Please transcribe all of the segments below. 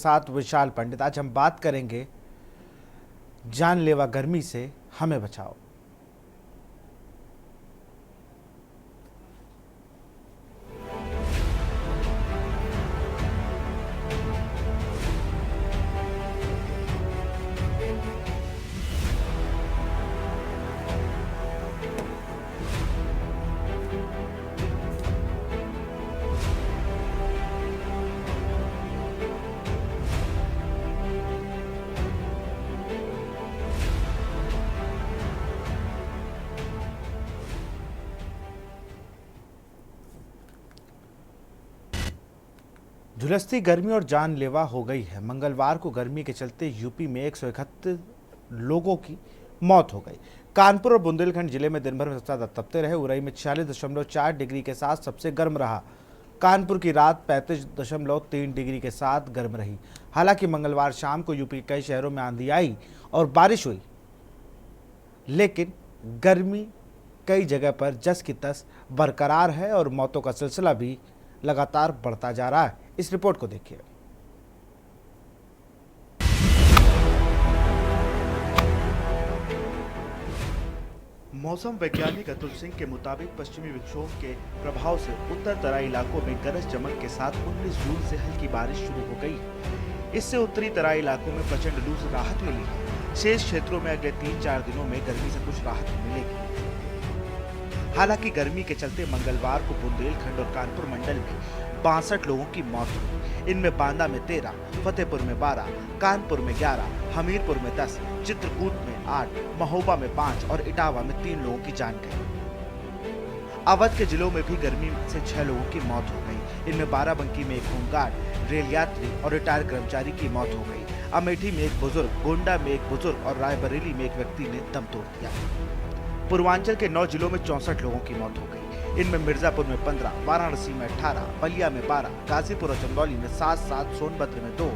साथ विशाल पंडित। आज हम बात करेंगे जानलेवा गर्मी से हमें बचाओ। झुलसती गर्मी और जानलेवा हो गई है। मंगलवार को गर्मी के चलते यूपी में 171 लोगों की मौत हो गई। कानपुर और बुंदेलखंड जिले में दिन भर में सबसे ज्यादा तपते रहे। उरई में 46.4 डिग्री के साथ सबसे गर्म रहा। कानपुर की रात 35.3 डिग्री के साथ गर्म रही। हालांकि मंगलवार शाम को यूपी के कई शहरों में आंधी आई और बारिश हुई, लेकिन गर्मी कई जगह पर जस की तस बरकरार है और मौतों का सिलसिला भी लगातार बढ़ता जा रहा है। इस रिपोर्ट को देखिए। मौसम वैज्ञानिक अतुल सिंह के मुताबिक पश्चिमी विक्षोभ के प्रभाव से उत्तर तराई इलाकों में गरज चमक के साथ 19 जून से हल्की बारिश शुरू हो गई। इससे उत्तरी तराई इलाकों में प्रचंड लू से राहत मिली है। शेष क्षेत्रों में अगले 3-4 दिनों में गर्मी से कुछ राहत मिलेगी। हालांकि गर्मी के चलते मंगलवार को बुंदेलखंड और कानपुर मंडल में 62 लोगों की मौत हुई। इनमें बांदा में 13, फतेहपुर में 12, कानपुर में 11, हमीरपुर में 10, चित्रकूट में 8, महोबा में 5 और इटावा में 3 लोगों की जान गई। अवध के जिलों में भी गर्मी से 6 लोगों की मौत हो गई। इनमें बाराबंकी में एक होमगार्ड, रेल यात्री और रिटायर्ड कर्मचारी की मौत हो गई। अमेठी में एक बुजुर्ग, गोंडा में एक बुजुर्ग और रायबरेली में एक व्यक्ति ने दम तोड़ दिया। पूर्वांचल के 9 जिलों में 64 लोगों की मौत हो गई। इनमें मिर्जापुर में 15, वाराणसी में 18, बलिया में 12, गाजीपुर और चंदौली में 7, सोनभद्र में 2,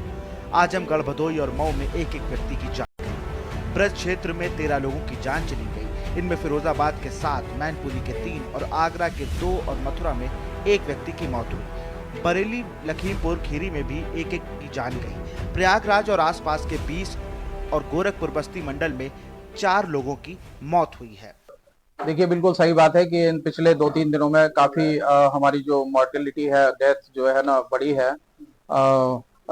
आजमगढ़, भदोही और मऊ में एक व्यक्ति की जान गई। ब्रज क्षेत्र में 13 लोगों की जान चली गई। इनमें फिरोजाबाद के 7, मैनपुरी के 3 और आगरा के 2 और मथुरा में एक व्यक्ति की मौत हुई। बरेली, लखीमपुर खीरी में भी एक की जान गई। प्रयागराज और आसपास के 20 और गोरखपुर बस्ती मंडल में 4 लोगों की मौत हुई है। देखिए, बिल्कुल सही बात है कि इन पिछले 2-3 दिनों में काफी हमारी जो मॉर्टेलिटी है, डेथ जो है ना, बढ़ी है।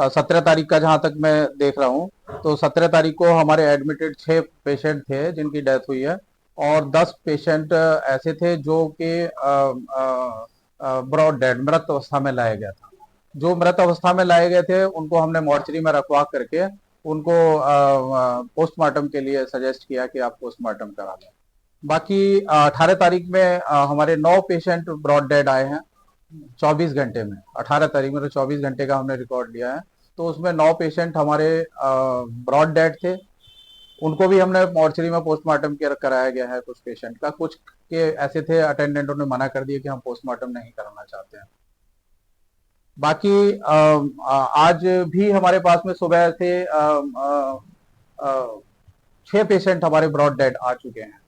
17 तारीख का जहां तक मैं देख रहा हूं, तो 17 तारीख को हमारे एडमिटेड 6 पेशेंट थे जिनकी डेथ हुई है और 10 पेशेंट ऐसे थे जो कि ब्रॉड डेड, मृत अवस्था में लाया गया था। जो मृत अवस्था में लाए गए थे उनको हमने मॉर्चरी में रखवा करके उनको पोस्टमार्टम के लिए सजेस्ट किया कि आप पोस्टमार्टम करा लें। बाकी 18 तारीख में हमारे 9 पेशेंट ब्रॉड डेड आए हैं 24 घंटे में। 18 तारीख में तो 24 घंटे का हमने रिकॉर्ड लिया है, तो उसमें 9 पेशेंट हमारे ब्रॉड डेड थे। उनको भी हमने मॉर्चरी में पोस्टमार्टम कराया गया है। कुछ पेशेंट का, कुछ के ऐसे थे अटेंडेंटों ने मना कर दिया कि हम पोस्टमार्टम नहीं कराना चाहते हैं। बाकी आज भी हमारे पास में सुबह से 6 पेशेंट हमारे ब्रॉड डेड आ चुके हैं।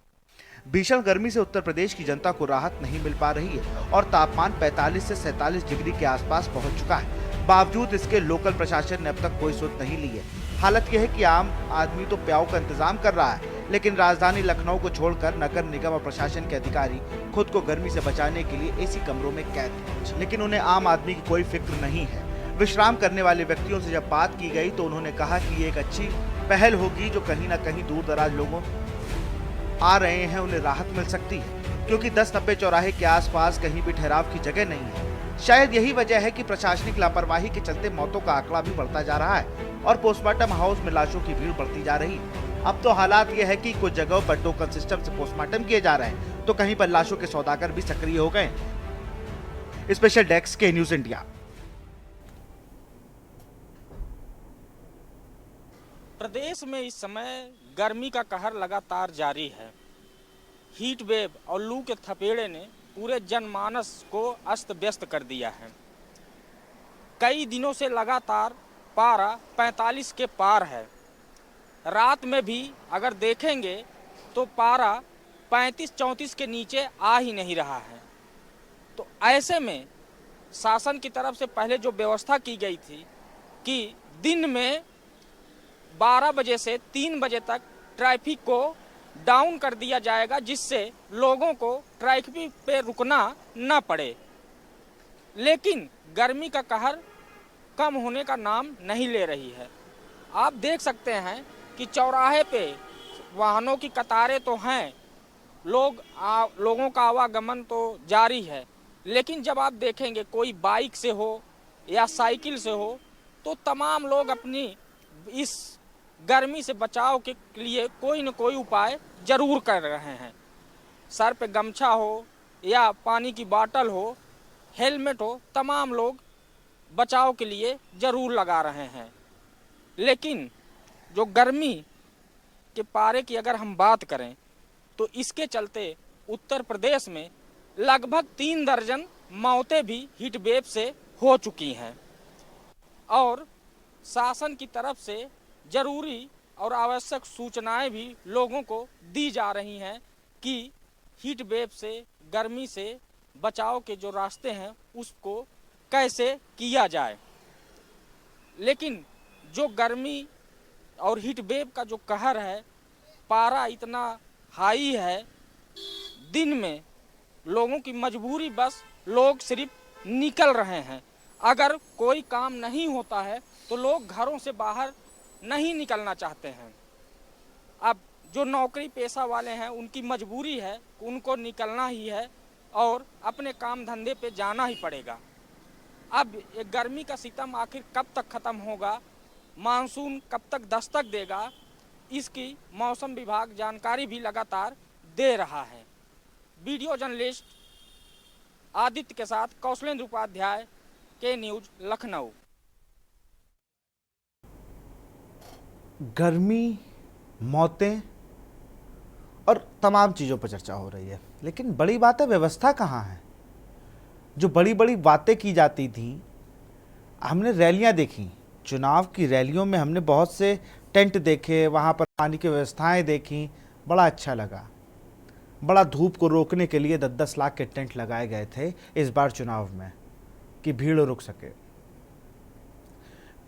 भीषण गर्मी से उत्तर प्रदेश की जनता को राहत नहीं मिल पा रही है और तापमान 45 से 47 डिग्री के आसपास पहुंच चुका है। बावजूद इसके लोकल प्रशासन ने अब तक कोई सुध नहीं ली है। हालत यह है कि आम आदमी तो प्याऊ का इंतजाम कर रहा है, लेकिन राजधानी लखनऊ को छोड़कर नगर निगम और प्रशासन के अधिकारी खुद को गर्मी से बचाने के लिए एसी कमरों में कैद हैं, लेकिन उन्हें आम आदमी की कोई फिक्र नहीं है। विश्राम करने वाले व्यक्तियों से जब बात की गई तो उन्होंने कहा कि ये एक अच्छी पहल होगी, जो कहीं न कहीं दूर दराज लोगों आ रहे हैं उन्हें राहत मिल सकती है, क्योंकि 10 चौराहे के आसपास कहीं भी ठहराव की जगह नहीं है। शायद यही वजह है कि प्रशासनिक लापरवाही के चलते मौतों का आंकड़ा भी बढ़ता जा रहा है और पोस्टमार्टम हाउस में लाशों की भीड़ बढ़ती जा रही है। अब तो हालात यह है कि कुछ जगहों पर टोकन सिस्टम से पोस्टमार्टम किए जा रहे हैं, तो कहीं पर लाशों के सौदागर भी सक्रिय हो गए। स्पेशल डेस्क के न्यूज इंडिया। प्रदेश में इस समय गर्मी का कहर लगातार जारी है। हीट वेव और लू के थपेड़े ने पूरे जनमानस को अस्त व्यस्त कर दिया है। कई दिनों से लगातार पारा 45 के पार है। रात में भी अगर देखेंगे तो पारा 35-34 के नीचे आ ही नहीं रहा है। तो ऐसे में शासन की तरफ से पहले जो व्यवस्था की गई थी कि दिन में 12 बजे से 3 बजे तक ट्रैफिक को डाउन कर दिया जाएगा, जिससे लोगों को ट्रैफिक पे रुकना न पड़े। लेकिन गर्मी का कहर कम होने का नाम नहीं ले रही है। आप देख सकते हैं कि चौराहे पे वाहनों की कतारें तो हैं, लोगों का आवागमन तो जारी है, लेकिन जब आप देखेंगे कोई बाइक से हो या साइकिल से हो तो तमाम लोग अपनी इस गर्मी से बचाव के लिए कोई न कोई उपाय जरूर कर रहे हैं। सर पे गमछा हो या पानी की बोतल हो, हेलमेट हो, तमाम लोग बचाव के लिए जरूर लगा रहे हैं। लेकिन जो गर्मी के पारे की अगर हम बात करें तो इसके चलते उत्तर प्रदेश में लगभग 3 दर्जन मौतें भी हीट वेव से हो चुकी हैं और शासन की तरफ से जरूरी और आवश्यक सूचनाएं भी लोगों को दी जा रही हैं कि हीट वेव से, गर्मी से बचाव के जो रास्ते हैं उसको कैसे किया जाए। लेकिन जो गर्मी और हीट वेव का जो कहर है, पारा इतना हाई है, दिन में लोगों की मजबूरी बस लोग सिर्फ निकल रहे हैं। अगर कोई काम नहीं होता है तो लोग घरों से बाहर नहीं निकलना चाहते हैं। अब जो नौकरी पेशा वाले हैं उनकी मजबूरी है, उनको निकलना ही है और अपने काम धंधे पे जाना ही पड़ेगा। अब ये गर्मी का सितम आखिर कब तक ख़त्म होगा, मानसून कब तक दस्तक देगा, इसकी मौसम विभाग जानकारी भी लगातार दे रहा है। वीडियो जर्नलिस्ट आदित्य के साथ कौशलेंद्र उपाध्याय, के न्यूज, लखनऊ। गर्मी, मौतें और तमाम चीज़ों पर चर्चा हो रही है, लेकिन बड़ी बात है व्यवस्था कहाँ है। जो बड़ी बड़ी बातें की जाती थी, हमने रैलियां देखी, चुनाव की रैलियों में हमने बहुत से टेंट देखे, वहाँ पर पानी की व्यवस्थाएं देखी, बड़ा अच्छा लगा। बड़ा धूप को रोकने के लिए 10-10 लाख के टेंट लगाए गए थे इस बार चुनाव में कि भीड़ रुक सके।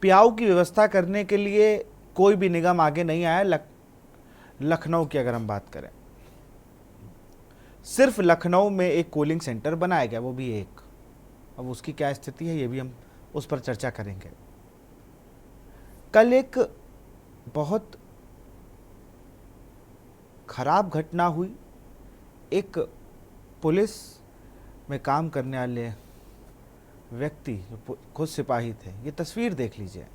पियाऊ की व्यवस्था करने के लिए कोई भी निगम आगे नहीं आया। लखनऊ की अगर हम बात करें, सिर्फ लखनऊ में एक कूलिंग सेंटर बनाया गया, वो भी एक। अब उसकी क्या स्थिति है ये भी हम उस पर चर्चा करेंगे। कल एक बहुत खराब घटना हुई। एक पुलिस में काम करने वाले व्यक्ति जो खुद सिपाही थे, ये तस्वीर देख लीजिए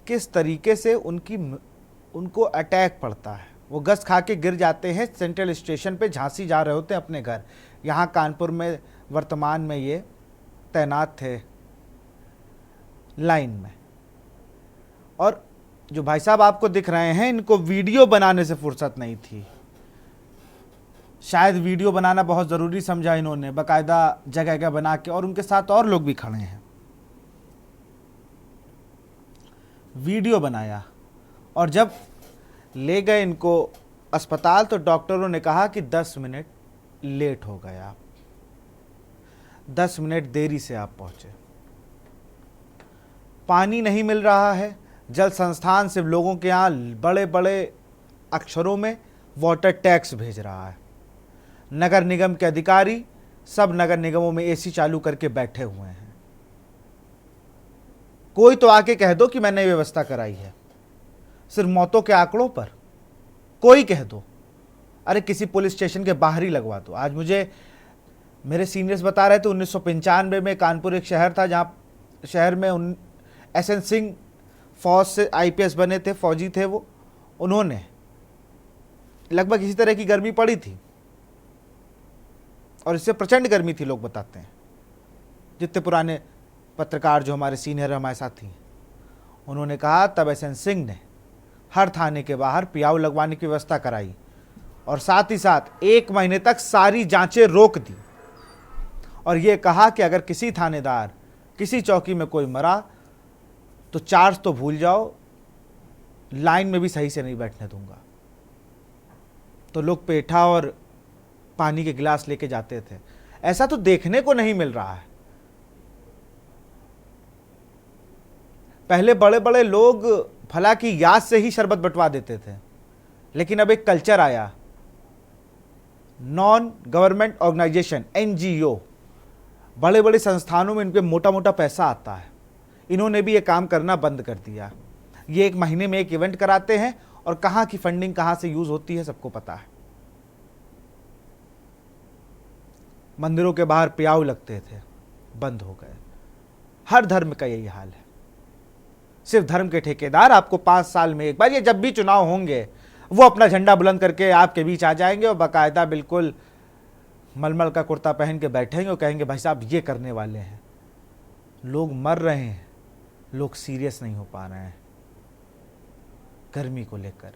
किस तरीके से उनको अटैक पड़ता है। वो गश्त खा के गिर जाते हैं सेंट्रल स्टेशन पे, झांसी जा रहे होते हैं अपने घर। यहाँ कानपुर में वर्तमान में ये तैनात थे लाइन में। और जो भाई साहब आपको दिख रहे हैं, इनको वीडियो बनाने से फुर्सत नहीं थी। शायद वीडियो बनाना बहुत ज़रूरी समझा इन्होंने, बाकायदा जगह जगह बना के, और उनके साथ और लोग भी खड़े हैं। वीडियो बनाया और जब ले गए इनको अस्पताल तो डॉक्टरों ने कहा कि 10 मिनट लेट हो गए आप, 10 मिनट देरी से आप पहुंचे। पानी नहीं मिल रहा है। जल संस्थान से लोगों के यहाँ बड़े बड़े अक्षरों में वाटर टैक्स भेज रहा है। नगर निगम के अधिकारी सब नगर निगमों में एसी चालू करके बैठे हुए हैं। कोई तो आके कह दो कि मैंने व्यवस्था कराई है। सिर्फ मौतों के आंकड़ों पर कोई कह दो, अरे किसी पुलिस स्टेशन के बाहर ही लगवा दो। आज मुझे मेरे सीनियर्स बता रहे थे 1995 में कानपुर एक शहर था, जहाँ शहर में एसएन सिंह फौज से आईपीएस बने थे, फौजी थे वो। उन्होंने लगभग इसी तरह की गर्मी पड़ी थी और इससे प्रचंड गर्मी थी, लोग बताते हैं। जितने पुराने पत्रकार जो हमारे सीनियर हमारे साथी हैं, उन्होंने कहा तब एसएन सिंह ने हर थाने के बाहर पियाऊ लगवाने की व्यवस्था कराई और साथ ही साथ 1 महीने तक सारी जांचें रोक दी और ये कहा कि अगर किसी थानेदार, किसी चौकी में कोई मरा तो चार्ज तो भूल जाओ, लाइन में भी सही से नहीं बैठने दूंगा। तो लोग पेठा और पानी के गिलास लेके जाते थे। ऐसा तो देखने को नहीं मिल रहा है। पहले बड़े बड़े लोग भला की याद से ही शरबत बंटवा देते थे, लेकिन अब एक कल्चर आया, नॉन गवर्नमेंट ऑर्गेनाइजेशन एनजीओ, बड़े बड़े संस्थानों में इनके मोटा मोटा पैसा आता है, इन्होंने भी ये काम करना बंद कर दिया। ये एक महीने में एक इवेंट कराते हैं और कहाँ की फंडिंग कहाँ से यूज होती है सबको पता है। मंदिरों के बाहर प्याऊ लगते थे, बंद हो गए। हर धर्म का यही हाल है। सिर्फ धर्म के ठेकेदार आपको 5 साल में एक बार, ये जब भी चुनाव होंगे, वो अपना झंडा बुलंद करके आपके बीच आ जाएंगे और बाकायदा बिल्कुल मलमल का कुर्ता पहन के बैठेंगे और कहेंगे भाई साहब ये करने वाले हैं। लोग मर रहे हैं, लोग सीरियस नहीं हो पा रहे हैं गर्मी को लेकर,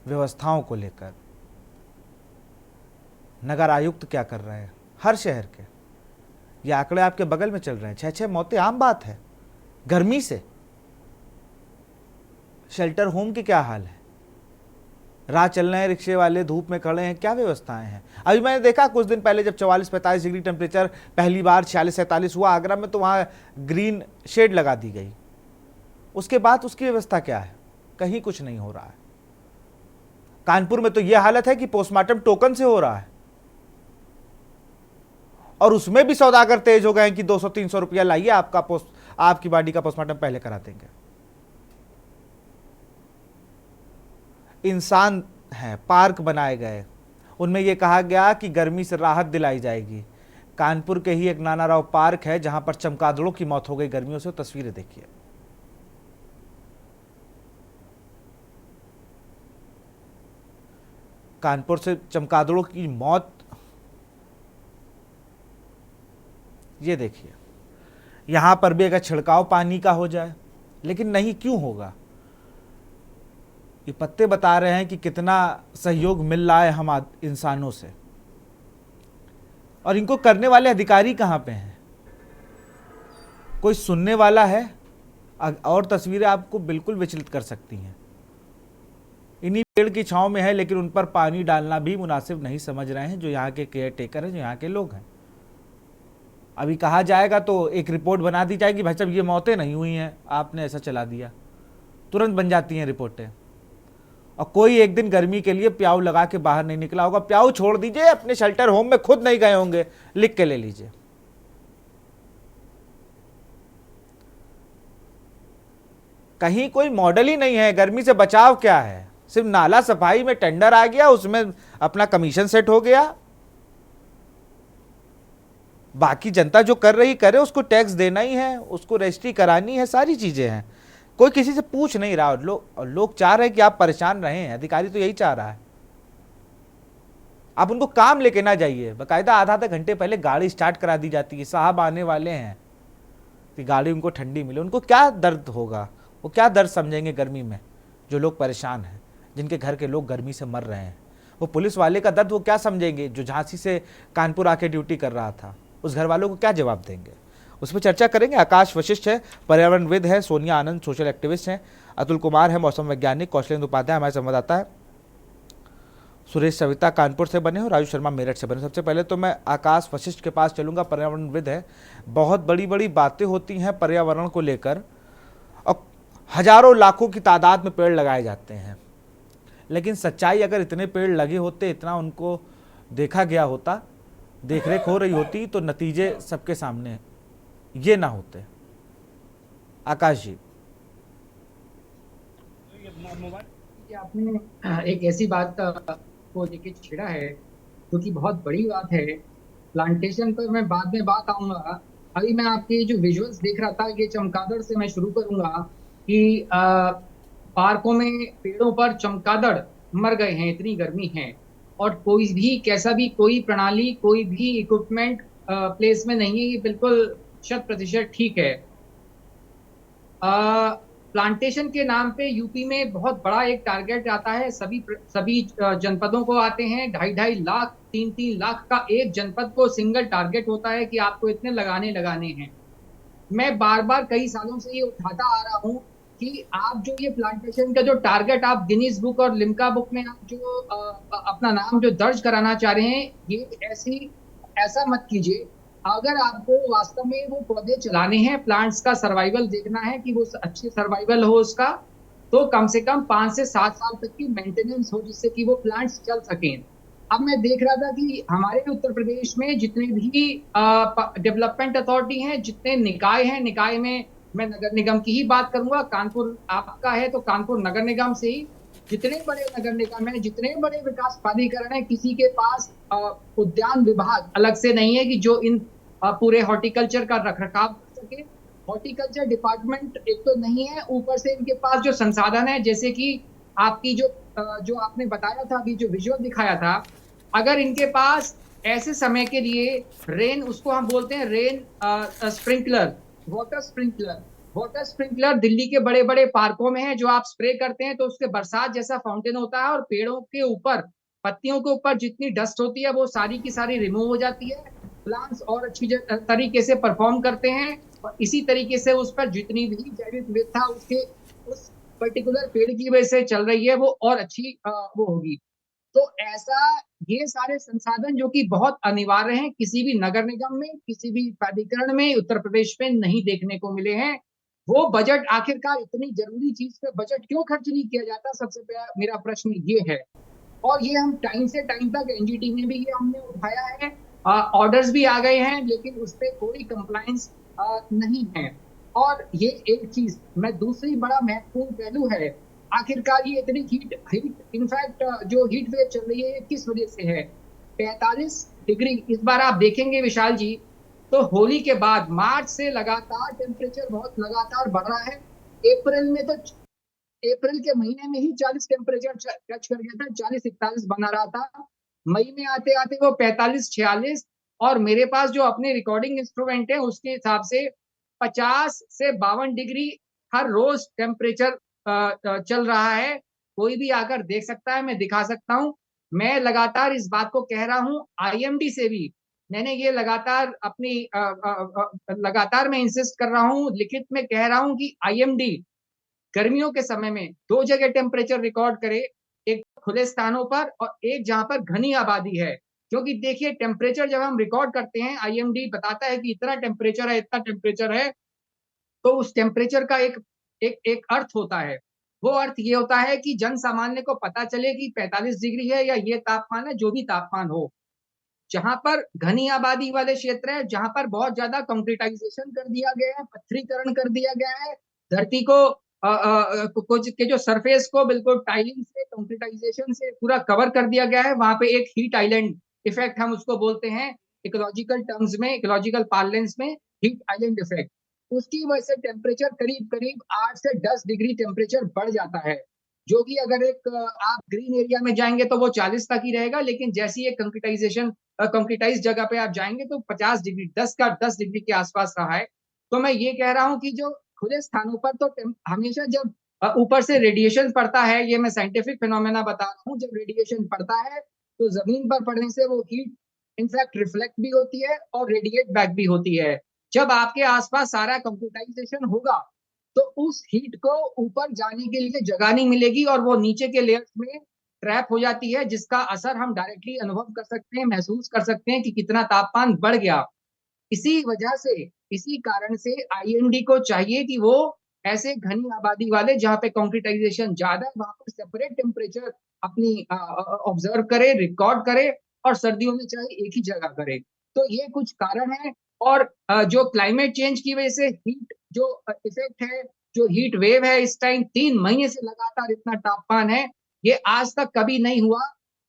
व्यवस्थाओं को लेकर। नगर आयुक्त क्या कर रहे हैं हर शहर के, ये आंकड़े आपके बगल में चल रहे हैं, 6-6 मौतें आम बात है गर्मी से। शेल्टर होम की क्या हाल है, राह चल रहे हैं रिक्शे वाले, धूप में खड़े हैं, क्या व्यवस्थाएं हैं। अभी मैंने देखा कुछ दिन पहले जब 44-45 डिग्री टेम्परेचर पहली बार 46-47 हुआ आगरा में, तो वहाँ ग्रीन शेड लगा दी गई। उसके बाद उसकी व्यवस्था क्या है, कहीं कुछ नहीं हो रहा है। कानपुर में तो यह हालत है कि पोस्टमार्टम टोकन से हो रहा है, और उसमें भी सौदागर तेज हो गए हैं कि 200-300 रुपया लाइए, आपकी बॉडी का पोस्टमार्टम पहले करा देंगे। इंसान है, पार्क बनाए गए, उनमें यह कहा गया कि गर्मी से राहत दिलाई जाएगी। कानपुर के ही एक नाना राव पार्क है जहां पर चमगादड़ों की मौत हो गई गर्मियों से, तस्वीरें देखिए। कानपुर से चमगादड़ों की मौत, ये देखिए। यहां पर भी अगर छिड़काव पानी का हो जाए, लेकिन नहीं, क्यों होगा। ये पत्ते बता रहे हैं कि कितना सहयोग मिल रहा है हम इंसानों से, और इनको करने वाले अधिकारी कहां पे हैं, कोई सुनने वाला है। और तस्वीरें आपको बिल्कुल विचलित कर सकती हैं। इन्हीं पेड़ की छांव में है, लेकिन उन पर पानी डालना भी मुनासिब नहीं समझ रहे हैं जो यहाँ के केयर टेकर हैं, जो यहाँ के लोग हैं। अभी कहा जाएगा तो एक रिपोर्ट बना दी जाएगी, भाई साहब ये मौतें नहीं हुई हैं, आपने ऐसा चला दिया, तुरंत बन जाती हैं रिपोर्टें। और कोई एक दिन गर्मी के लिए प्याऊ लगा के बाहर नहीं निकला होगा। प्याऊ छोड़ दीजिए, अपने शेल्टर होम में खुद नहीं गए होंगे, लिख के ले लीजिए। कहीं कोई मॉडल ही नहीं है। गर्मी से बचाव क्या है, सिर्फ नाला सफाई में टेंडर आ गया, उसमें अपना कमीशन सेट हो गया, बाकी जनता जो कर रही करे, उसको टैक्स देना ही है, उसको रजिस्ट्री करानी है, सारी चीजें हैं। कोई किसी से पूछ नहीं रहा, और लोग चाह रहे हैं कि आप परेशान रहें। अधिकारी तो यही चाह रहा है, आप उनको काम लेके ना जाइए। बाकायदा आधा घंटे पहले गाड़ी स्टार्ट करा दी जाती है, साहब आने वाले हैं, कि गाड़ी उनको ठंडी मिले। उनको क्या दर्द होगा, वो क्या दर्द समझेंगे गर्मी में, जो लोग परेशान हैं, जिनके घर के लोग गर्मी से मर रहे हैं। वो पुलिस वाले का दर्द वो क्या समझेंगे, जो झांसी से कानपुर आके ड्यूटी कर रहा था, उस घर वालों को क्या जवाब देंगे। उस पर चर्चा करेंगे। आकाश वशिष्ठ है, पर्यावरणविद है, सोनिया आनंद सोशल एक्टिविस्ट हैं, अतुल कुमार है, मौसम वैज्ञानिक, कौशलेंद्र उपाध्याय हमारे संवाददाता है, सुरेश सविता कानपुर से बने और राजू शर्मा मेरठ से बने। सबसे पहले तो मैं आकाश वशिष्ठ के पास चलूंगा, पर्यावरणविद है। बहुत बड़ी बड़ी बातें होती हैं पर्यावरण को लेकर, और हजारों लाखों की तादाद में पेड़ लगाए जाते हैं, लेकिन सच्चाई अगर इतने पेड़ लगे होते, इतना उनको देखा गया होता, देखरेख हो रही होती, तो नतीजे सबके सामने ये ना होते। आकाश जी, आपने एक ऐसी बात को लेके छेड़ा है जो कि बहुत बड़ी बात है। प्लांटेशन पर मैं बाद में बात आऊंगा। अभी मैं आपके जो विजुअल्स देख रहा था, ये चमगादड़ से मैं शुरू करूंगा कि पार्कों में पेड़ों पर चमगादड़ मर गए हैं, इतनी गर्मी है, और कोई भी कैसा भी कोई प्रणाली, कोई भी इक्विपमेंट प्लेस में नहीं है। ये बिल्कुल 100% ठीक है। प्लांटेशन के नाम पे यूपी में बहुत बड़ा एक टारगेट आता है, सभी जनपदों को आते हैं, 2.5 लाख 3 लाख का एक जनपद को सिंगल टारगेट होता है कि आपको इतने लगाने हैं। मैं बार बार कई सालों से ये उठाता आ रहा हूँ कि आप जो ये प्लांटेशन का जो टारगेट आप गिनीज बुक और लिम्का बुक में आप जो अपना नाम जो दर्ज कराना चाह रहे हैं, ये ऐसा मत कीजिए अगर आपको वास्तव में वो पौधे चलाने हैं, प्लांट्स का सर्वाइवल देखना है कि वो अच्छी सर्वाइवल हो उसका, तो कम से कम 5 से 7 साल तक की मेंटेनेंस हो जिससे कि वो प्लांट्स चल सकें। अब मैं देख रहा था कि हमारे उत्तर प्रदेश में जितने भी डेवलपमेंट अथॉरिटी हैं, जितने निकाय हैं, निकाय में मैं नगर निगम की ही बात करूंगा, कानपुर आपका है तो कानपुर नगर निगम से ही, जितने बड़े नगर निगम है, जितने बड़े विकास प्राधिकरण है, किसी के पास उद्यान विभाग अलग से नहीं है कि जो इन पूरे हॉर्टिकल्चर का रखरखाव कर सके। हॉर्टिकल्चर डिपार्टमेंट एक तो नहीं है, ऊपर से इनके पास जो संसाधन है, जैसे कि आपकी जो आपने बताया था, अभी जो विजुअल दिखाया था, अगर इनके पास ऐसे समय के लिए रेन, उसको हम बोलते हैं rain sprinkler, water sprinkler Delhi के बड़े बड़े पार्कों में है, जो आप स्प्रे करते हैं तो उसके बरसात जैसा फाउंटेन होता है और पेड़ों के ऊपर, पत्तियों के ऊपर जितनी डस्ट होती है वो सारी की सारी रिमूव हो जाती है, प्लांट्स और अच्छी तरीके से परफॉर्म करते हैं, और इसी तरीके से उस पर जितनी भी जैविक विविधता उसके उस पर्टिकुलर पेड़ की वजह से चल रही है वो और अच्छी वो होगी। तो ऐसा ये सारे संसाधन जो कि बहुत अनिवार्य हैं, किसी भी नगर निगम में, किसी भी प्राधिकरण में उत्तर प्रदेश में नहीं देखने को मिले हैं। वो बजट, आखिरकार इतनी जरूरी चीज पे बजट क्यों खर्च नहीं किया जाता, सबसे पहला मेरा प्रश्न ये है। और ये हम टाइम से टाइम तक एनजीटी में भी ये हमने उठाया है, ऑर्डर्स भी आ गए हैं, लेकिन उस पर कोई कंप्लायंस नहीं है। और ये एक चीज, मैं दूसरी बड़ा महत्वपूर्ण पहलू है, आखिरकार ये इतनी हीट इनफैक्ट जो हीट वेव चल रही है ये किस वजह से है। 45 डिग्री इस बार आप देखेंगे विशाल जी, तो होली के बाद मार्च से लगातार टेम्परेचर बहुत लगातार बढ़ रहा है। अप्रैल में तो, अप्रैल के महीने में ही 40 टेम्परेचर टच कर गया था, 40-41 बना रहा था। मई में आते आते वो 45-46, और मेरे पास जो अपने रिकॉर्डिंग इंस्ट्रूमेंट है उसके हिसाब से 50 से 52 डिग्री हर रोज टेम्परेचर चल रहा है। कोई भी आकर देख सकता है, मैं दिखा सकता हूँ। मैं लगातार इस बात को कह रहा हूँ, आईएमडी से भी मैंने ये लगातार अपनी लगातार मैं इंसिस्ट कर रहा हूँ, लिखित में कह रहा हूँ कि आईएमडी गर्मियों के समय में 2 जगह टेम्परेचर रिकॉर्ड करे, एक खुले स्थानों पर और एक जहां पर घनी आबादी है। क्योंकि देखिए टेम्परेचर जब हम रिकॉर्ड करते हैं, आईएमडी बताता है कि इतना टेम्परेचर है, इतना टेम्परेचर है, तो उस टेम्परेचर का एक अर्थ होता है। वो अर्थ ये होता है कि जन सामान्य को पता चले कि 45 डिग्री है या ये तापमान है, जो भी तापमान हो। जहां पर घनी आबादी वाले क्षेत्र है, जहां पर बहुत ज्यादा कंक्रीटाइजेशन कर दिया गया है, पत्थरीकरण कर दिया गया है, धरती को कुछ के जो सरफेस को बिल्कुल टाइलिंग से, कंक्रीटाइजेशन से पूरा कवर कर दिया गया है, वहां पे एक हीट आइलैंड इफेक्ट हम उसको बोलते हैं, इकोलॉजिकल टर्म्स में, इकोलॉजिकल पार्लेंस में हीट आइलैंड इफेक्ट। उसकी वजह से टेम्परेचर करीब करीब 8 से 10 डिग्री टेम्परेचर बढ़ जाता है, जो कि अगर एक आप ग्रीन एरिया में जाएंगे तो वो 40 तक ही रहेगा, लेकिन जैसी एक कंक्रीटाइज जगह पे आप जाएंगे तो 50 डिग्री, 10 डिग्री के आसपास रहा है। तो मैं ये कह रहा हूँ कि जो खुले स्थानों पर तो हमेशा जब ऊपर से रेडिएशन पड़ता है, ये मैं साइंटिफिक फिनोमेना बता रहा हूँ, जब रेडिएशन पड़ता है तो जमीन पर पड़ने से वो हीट इनफैक्ट रिफ्लेक्ट भी होती है और रेडिएट बैक भी होती है। जब आपके आसपास सारा कंप्यूटराइजेशन होगा तो उस हीट को ऊपर जाने के लिए जगह नहीं मिलेगी और वो नीचे के लेयर्स में ट्रैप हो जाती है, जिसका असर हम डायरेक्टली अनुभव कर सकते हैं, महसूस कर सकते हैं कि कितना तापमान बढ़ गया। इसी वजह से, इसी कारण से आईएनडी को चाहिए कि वो ऐसे घनी आबादी वाले जहां पे कंक्रीटाइजेशन ज्यादा है वहां पर सेपरेट टेम्परेचर अपनी ऑब्जर्व करे, रिकॉर्ड करे, और सर्दियों में चाहे एक ही जगह करे। तो ये कुछ कारण है। और जो क्लाइमेट चेंज की वजह से हीट जो इफेक्ट है, जो हीट वेव है, इस टाइम 3 महीने से लगातार इतना तापमान है, ये आज तक कभी नहीं हुआ।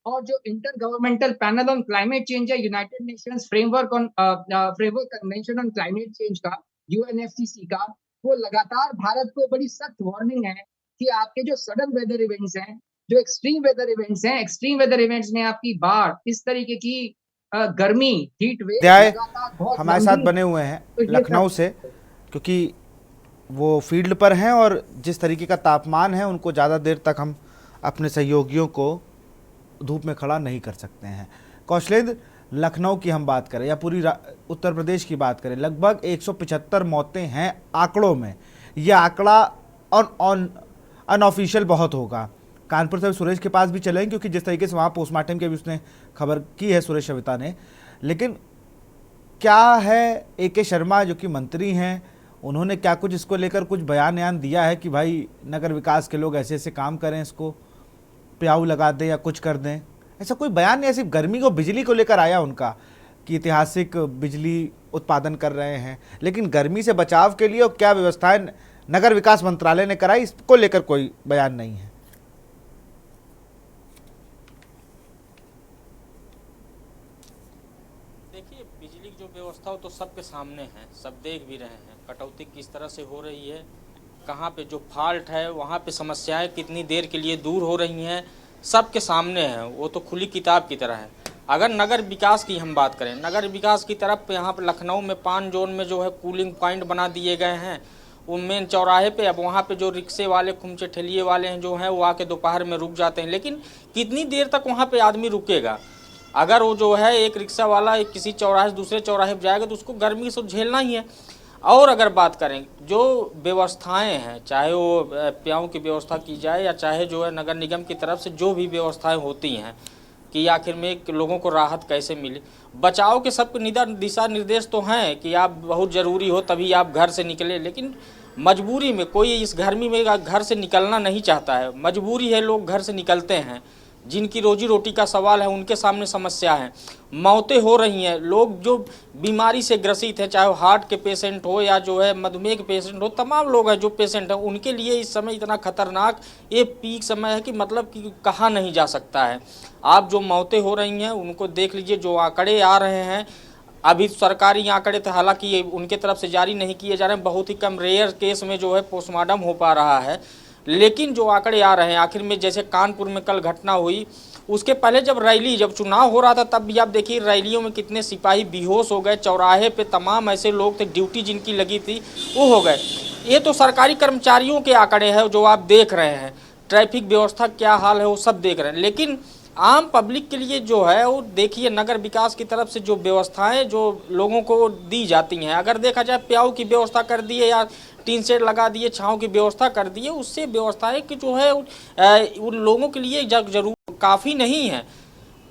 और जो inter governmental panel on climate change है, United Nations framework convention on climate change का, यूएनएफसीसी का, वो लगातार भारत को बड़ी सख्त वार्निंग है कि आपके जो सडन वेदर इवेंट्स हैं, जो एक्सट्रीम वेदर इवेंट्स हैं, एक्सट्रीम वेदर इवेंट्स में आपकी बाढ़, इस तरीके की गर्मी, हीट वेव अध्याय लगातार बहुत हमारे साथ बने हुए हैं तो ये लखनऊ से, क्योंकि वो फील्ड पर हैं और जिस तरीके का तापमान है उनको ज़्यादा देर तक हम अपने सहयोगियों को धूप में खड़ा नहीं कर सकते हैं। कौशलेंद्र, लखनऊ की हम बात करें या पूरी उत्तर प्रदेश की बात करें, लगभग 175 मौतें हैं आंकड़ों में। यह आंकड़ा अनऑफिशियल बहुत होगा। कानपुर से सुरेश के पास भी चलेंगे, क्योंकि जिस तरीके से वहाँ पोस्टमार्टम की भी उसने खबर की है सुरेश सविता ने, लेकिन क्या है AK शर्मा जो कि मंत्री हैं, उन्होंने क्या कुछ इसको लेकर कुछ बयान दिया है कि भाई नगर विकास के लोग ऐसे ऐसे काम करें, इसको प्याऊ लगा दें या कुछ कर दें? ऐसा कोई बयान नहीं है, सिर्फ गर्मी को बिजली को लेकर आया उनका कि ऐतिहासिक बिजली उत्पादन कर रहे हैं, लेकिन गर्मी से बचाव के लिए और क्या व्यवस्थाएं नगर विकास मंत्रालय ने कराई, इसको लेकर कोई बयान नहीं है। देखिए, बिजली की जो व्यवस्था हो तो सबके सामने है, सब देख भी रहे हैं कटौती किस तरह से हो रही है, कहाँ पे जो फॉल्ट है वहाँ पे समस्याएं कितनी देर के लिए दूर हो रही हैं, सबके सामने है, वो तो खुली किताब की तरह है। अगर नगर विकास की हम बात करें, नगर विकास की तरफ यहाँ पर लखनऊ में 5 जोन में जो है कूलिंग पॉइंट बना दिए गए हैं, वो मेन चौराहे पे। अब वहाँ पे जो रिक्शे वाले खुमचे ठेलिए वाले हैं जो हैं वो आके दोपहर में रुक जाते हैं, लेकिन कितनी देर तक वहाँ पे आदमी रुकेगा? अगर वो जो है एक रिक्शा वाला एक किसी चौराहे से दूसरे चौराहे पर जाएगा तो उसको गर्मी से झेलना ही है। और अगर बात करें जो व्यवस्थाएं हैं, चाहे वो प्याऊ की व्यवस्था की जाए या चाहे जो है नगर निगम की तरफ से जो भी व्यवस्थाएं होती हैं कि आखिर में लोगों को राहत कैसे मिले, बचाव के सब दिशा निर्देश तो हैं कि आप बहुत ज़रूरी हो तभी आप घर से निकले, लेकिन मजबूरी में कोई इस गर्मी में घर से निकलना नहीं चाहता है, मजबूरी है, लोग घर से निकलते हैं। जिनकी रोजी रोटी का सवाल है उनके सामने समस्या है, मौतें हो रही हैं, लोग जो बीमारी से ग्रसित है, चाहे वो हार्ट के पेशेंट हो या जो है मधुमेह के पेशेंट हो, तमाम लोग हैं जो पेशेंट हैं, उनके लिए इस समय इतना खतरनाक ये पीक समय है कि मतलब कि कहा नहीं जा सकता है। आप जो मौतें हो रही हैं उनको देख लीजिए, जो आंकड़े आ रहे हैं, अभी सरकारी आंकड़े तो हालांकि उनके तरफ से जारी नहीं किए जा रहे हैं, बहुत ही कम रेयर केस में जो है पोस्टमार्टम हो पा रहा है, लेकिन जो आंकड़े आ रहे हैं आखिर में, जैसे कानपुर में कल घटना हुई, उसके पहले जब चुनाव हो रहा था तब भी आप देखिए रैलियों में कितने सिपाही बेहोश हो गए, चौराहे पे तमाम ऐसे लोग थे, ड्यूटी जिनकी लगी थी वो हो गए। ये तो सरकारी कर्मचारियों के आंकड़े हैं जो आप देख रहे हैं, ट्रैफिक व्यवस्था क्या हाल है वो सब देख रहे हैं, लेकिन आम पब्लिक के लिए जो है वो देखिए नगर विकास की तरफ से जो व्यवस्थाएं जो लोगों को दी जाती हैं, अगर देखा जाए प्याऊ की व्यवस्था कर दी है या टीन शेड लगा दिए, छाँव की व्यवस्था कर दी है, उससे व्यवस्थाएं कि जो है उन लोगों के लिए जरूर काफ़ी नहीं है।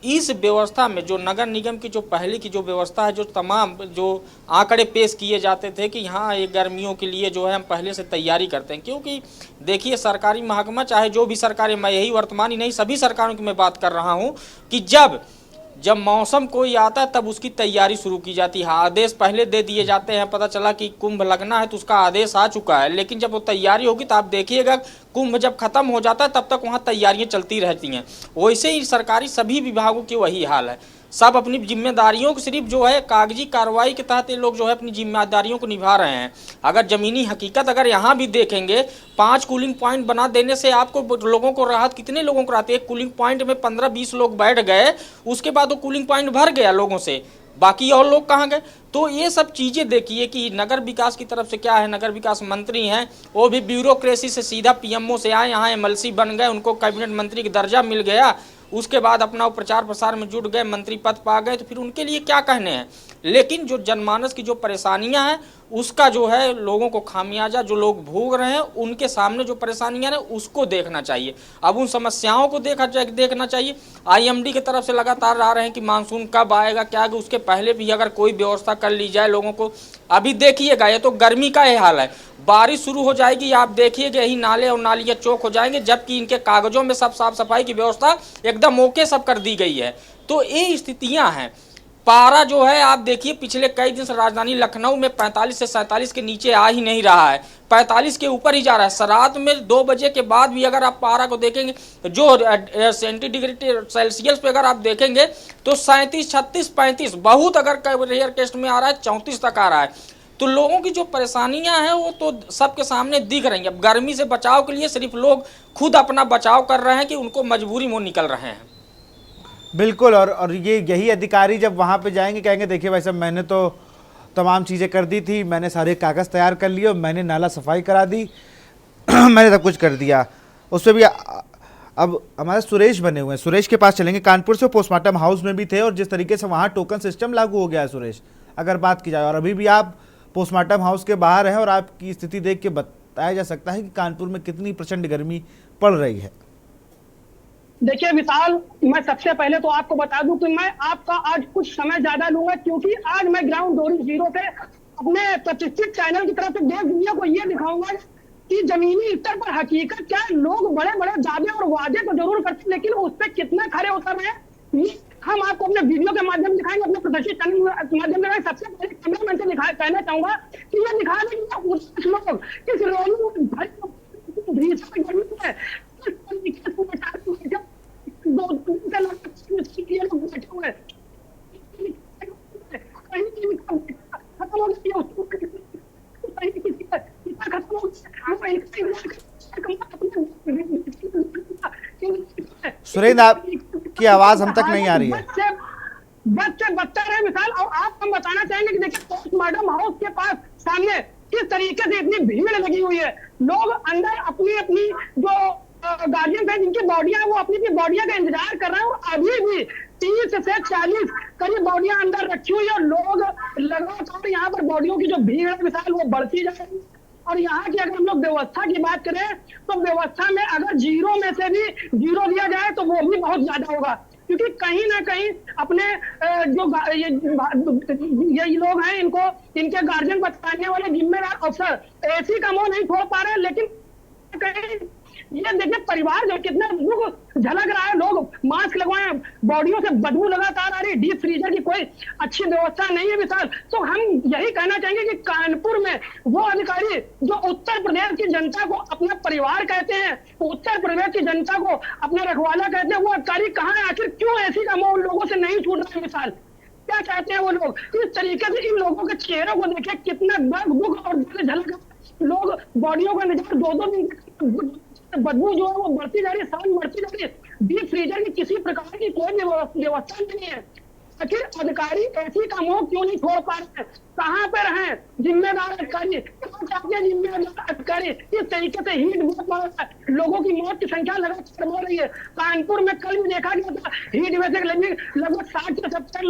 इस व्यवस्था में जो नगर निगम की जो पहले की जो व्यवस्था है, जो तमाम जो आंकड़े पेश किए जाते थे कि हाँ ये गर्मियों के लिए जो है हम पहले से तैयारी करते हैं, क्योंकि देखिए सरकारी महकमा चाहे जो भी सरकारें, मैं यही वर्तमान ही नहीं सभी सरकारों की मैं बात कर रहा हूँ कि जब मौसम कोई आता है तब उसकी तैयारी शुरू की जाती है, आदेश पहले दे दिए जाते हैं, पता चला कि कुंभ लगना है तो उसका आदेश आ चुका है, लेकिन जब वो तैयारी होगी तो आप देखिएगा कुंभ जब खत्म हो जाता है तब तक वहाँ तैयारियां चलती रहती हैं। वैसे ही सरकारी सभी विभागों की वही हाल है, सब अपनी जिम्मेदारियों को सिर्फ जो है कागजी कार्रवाई के तहत ये लोग जो है अपनी जिम्मेदारियों को निभा रहे हैं। अगर जमीनी हकीकत अगर यहाँ भी देखेंगे, 5 कूलिंग पॉइंट बना देने से आपको लोगों को राहत, कितने लोगों को राहत, एक कूलिंग पॉइंट में 15-20 लोग बैठ गए, उसके बाद वो कूलिंग पॉइंट भर गया लोगों से, बाकी और लोग कहाँ गए? तो ये सब चीज़ें देखिए कि नगर विकास की तरफ से क्या है, नगर विकास मंत्री हैं वो भी ब्यूरोक्रेसी से सीधा पीएमओ से आए, यहाँ एमएलसी बन गए, उनको कैबिनेट मंत्री का दर्जा मिल गया, उसके बाद अपना प्रचार प्रसार में जुट गए, मंत्री पद पा गए, तो फिर उनके लिए क्या कहने हैं। लेकिन जो जनमानस की जो परेशानियां हैं उसका जो है लोगों को खामियाजा जो लोग भोग रहे हैं उनके सामने जो परेशानियां हैं उसको देखना चाहिए, अब उन समस्याओं को देखना चाहिए। आईएमडी की तरफ से लगातार आ रहे हैं कि मानसून कब आएगा क्या आएगा, उसके पहले भी अगर कोई व्यवस्था कर ली जाए लोगों को। अभी देखिएगा ये तो गर्मी का ही हाल है, बारिश शुरू हो जाएगी, आप देखिएगा यही नाले और नालियाँ चौक हो जाएंगे, जबकि इनके कागजों में सब साफ सफाई की व्यवस्था एकदम ओके सब कर दी गई है। तो ये स्थितियां हैं। पारा जो है आप देखिए पिछले कई दिन से राजधानी लखनऊ में 45 से 47 के नीचे आ ही नहीं रहा है, 45 के ऊपर ही जा रहा है। रात में 2 बजे के बाद भी अगर आप पारा को देखेंगे जो सेंटीग्रेड सेल्सियस पे अगर आप देखेंगे तो 37, 36, 35 बहुत अगर रेयर केस में आ रहा है 34 तक आ रहा है। तो लोगों की जो परेशानियां हैं वो तो सबके सामने दिख रही हैं। अब गर्मी से बचाव के लिए सिर्फ लोग खुद अपना बचाव कर रहे हैं कि उनको मजबूरी में निकल रहे हैं। बिल्कुल, और यही अधिकारी जब वहाँ पे जाएंगे कहेंगे देखिए भाई साहब मैंने तो तमाम चीज़ें कर दी थी, मैंने सारे कागज़ तैयार कर लिए, मैंने नाला सफाई करा दी मैंने सब कुछ कर दिया। उस पर भी अब हमारे सुरेश बने हुए हैं, सुरेश के पास चलेंगे। कानपुर से पोस्टमार्टम हाउस में भी थे और जिस तरीके से वहाँ टोकन सिस्टम लागू हो गया है सुरेश, अगर बात की जाए, और अभी भी आप पोस्टमार्टम हाउस के बाहर हैं और आपकी स्थिति देख के बताया जा सकता है कि कानपुर में कितनी प्रचंड गर्मी पड़ रही है। देखिए विशाल, मैं सबसे पहले तो आपको बता दूं कि मैं आपका आज कुछ समय ज्यादा लूंगा, क्योंकि आज मैं ग्राउंड जीरो से अपने प्रतिष्ठित चैनल की तरफ से देश दुनिया को ये दिखाऊंगा कि जमीनी स्तर पर हकीकत क्या है। लोग बड़े बड़े दावे और वादे तो जरूर करते हैं, लेकिन उस पर कितने खरे उतर रहे हैं ये हम आपको अपने वीडियो के माध्यम से दिखाएंगे, अपने प्रदर्शित चैनल के माध्यम से। सबसे पहले कैमरामैन से कहना चाहूंगा कि ये दिखा दें कि लोग इस रोलू भीषण गर्मी में किस तरीके से दो दिन से लोग बैठे हुए हैं। खत्म हो गया, खत्म हो गया। सुरेंद्र, आपकी आवाज हम तक नहीं आ रही है। बद से बदतर है मिसाल। और आप हम बताना चाहेंगे कि देखिए पोस्टमार्टम हाउस के पास सामने किस तरीके से इतनी भीड़ लगी हुई है। लोग अंदर अपनी अपनी जो गार्जियन है जिनकी बॉडियां वो अपनी अपनी बॉडियां का इंतजार कर रहे हैं, और अभी भी 30 से 40 करीब बॉडियां अंदर रखी हुई है, और लोग लगातार यहाँ पर बॉडियों की जो भीड़ है मिसाल वो बढ़ती जा रही है। और यहाँ की अगर हम लोग व्यवस्था की बात करें तो व्यवस्था में अगर जीरो में से भी जीरो दिया जाए तो वो भी बहुत ज्यादा होगा, क्योंकि कहीं ना कहीं अपने जो ये लोग हैं इनको इनके गार्जियन बताने वाले जिम्मेदार अफसर ऐसी का मुंह नहीं छोड़ पा रहे। लेकिन कहीं ये देखिए परिवार जो कितना दुख झलक रहा है, लोग मास्क लगवाए, बॉडियों से बदबू लगातार आ रही है, डीप फ्रीजर की कोई अच्छी व्यवस्था नहीं है विशाल। तो हम यही कहना चाहेंगे कि कानपुर में वो अधिकारी जो उत्तर प्रदेश की जनता को अपना परिवार कहते हैं, उत्तर प्रदेश की जनता को अपना रखवाला कहते हैं, वो अधिकारी कहाँ है? आखिर क्यों ऐसी का मुंह उन लोगों से नहीं छूट रहा है विशाल? क्या चाहते हैं वो लोग? इस तरीके से इन लोगों के चेहरों को देखे कितना दुख और झलक, लोग बॉडियों का इंतजार 2-2 दिन, बदबू जो है वो बढ़ती जा रही है, साउंड बढ़ती जा रही है, डीप फ्रीजर की किसी प्रकार की कोई व्यवस्था नहीं है। आखिर अधिकारी ऐसी कामों क्यों नहीं छोड़ पा रहे हैं? कहाँ पर हैं जिम्मेदार अधिकारी? जिम्मेदार अधिकारी इस तरीके से हीट बहुत बढ़ रहा है, लोगों की मौत की संख्या लगातार बढ़ रही है। कानपुर में कल भी देखा गया था हीट वेव से लगभग 60 से 70